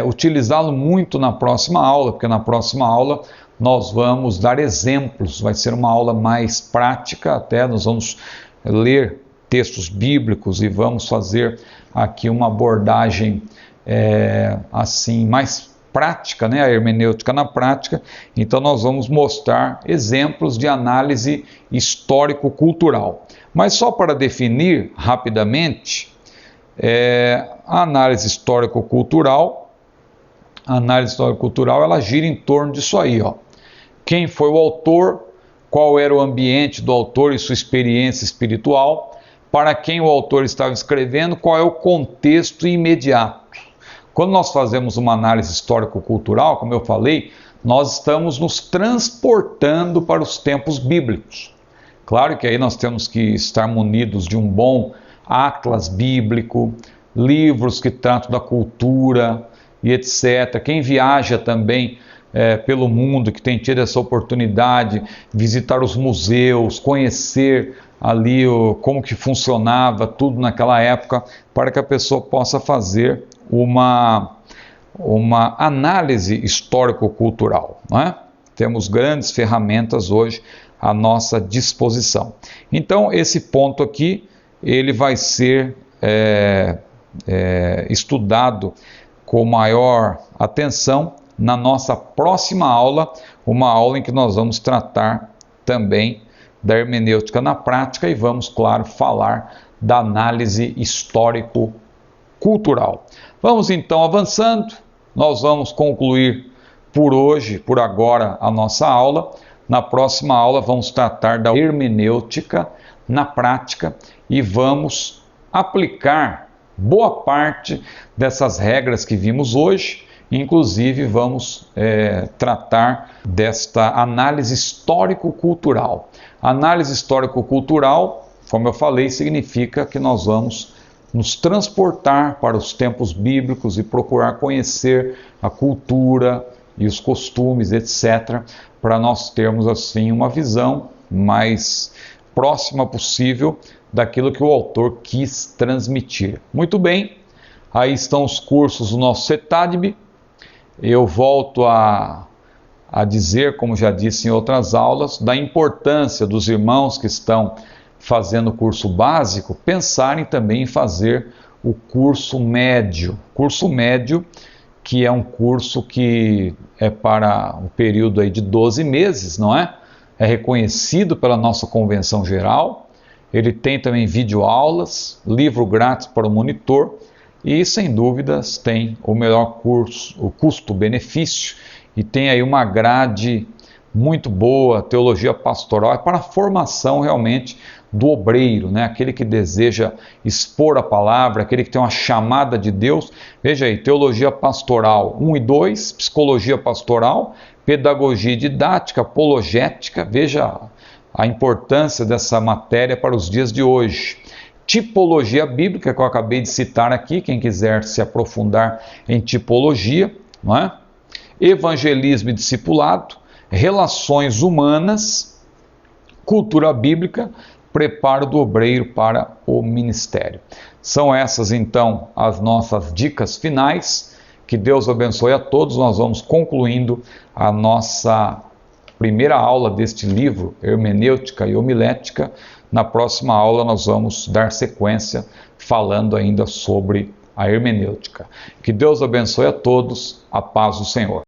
Speaker 1: utilizá-lo muito na próxima aula, porque na próxima aula nós vamos dar exemplos, vai ser uma aula mais prática, até nós vamos ler textos bíblicos e vamos fazer aqui uma abordagem assim mais prática, né? A hermenêutica na prática. Então nós vamos mostrar exemplos de análise histórico-cultural. Mas só para definir rapidamente, a análise histórico-cultural ela gira em torno disso aí, ó. Quem foi o autor, qual era o ambiente do autor e sua experiência espiritual, para quem o autor estava escrevendo, qual é o contexto imediato. Quando nós fazemos uma análise histórico-cultural, como eu falei, nós estamos nos transportando para os tempos bíblicos. Claro que aí nós temos que estar munidos de um bom atlas bíblico, livros que tratam da cultura e etc. Quem viaja também pelo mundo, que tem tido essa oportunidade, visitar os museus, conhecer ali como que funcionava tudo naquela época, para que a pessoa possa fazer uma análise histórico-cultural, não é? Temos grandes ferramentas hoje à nossa disposição. Então, esse ponto aqui, ele vai ser estudado com maior atenção na nossa próxima aula, uma aula em que nós vamos tratar também da hermenêutica na prática e vamos, claro, falar da análise histórico-cultural. Vamos então avançando, nós vamos concluir por hoje, por agora, a nossa aula. Na próxima aula vamos tratar da hermenêutica na prática e vamos aplicar boa parte dessas regras que vimos hoje. Inclusive vamos tratar desta análise histórico-cultural. Análise histórico-cultural, como eu falei, significa que nós vamos nos transportar para os tempos bíblicos e procurar conhecer a cultura e os costumes, etc., para nós termos assim uma visão mais próxima possível daquilo que o autor quis transmitir. Muito bem, aí estão os cursos do nosso CETADB. Eu volto a dizer, como já disse em outras aulas, da importância dos irmãos que estão fazendo o curso básico pensarem também em fazer o curso médio. Curso médio, que é um curso que é para um período aí de 12 meses, não é? É reconhecido pela nossa convenção geral. Ele tem também videoaulas, livro grátis para o monitor e, sem dúvidas, tem o melhor curso, o custo-benefício, e tem aí uma grade muito boa, teologia pastoral, é para a formação realmente do obreiro, né? Aquele que deseja expor a palavra, aquele que tem uma chamada de Deus. Veja aí, teologia pastoral 1 e 2, psicologia pastoral, pedagogia didática, apologética, veja a importância dessa matéria para os dias de hoje. Tipologia bíblica, que eu acabei de citar aqui, quem quiser se aprofundar em tipologia, não é? Evangelismo e discipulado, relações humanas, cultura bíblica, preparo do obreiro para o ministério. São essas então as nossas dicas finais. Que Deus abençoe a todos. Nós vamos concluindo a nossa primeira aula deste livro, Hermenêutica e Homilética. Na próxima aula nós vamos dar sequência falando ainda sobre a hermenêutica. Que Deus abençoe a todos. A paz do Senhor.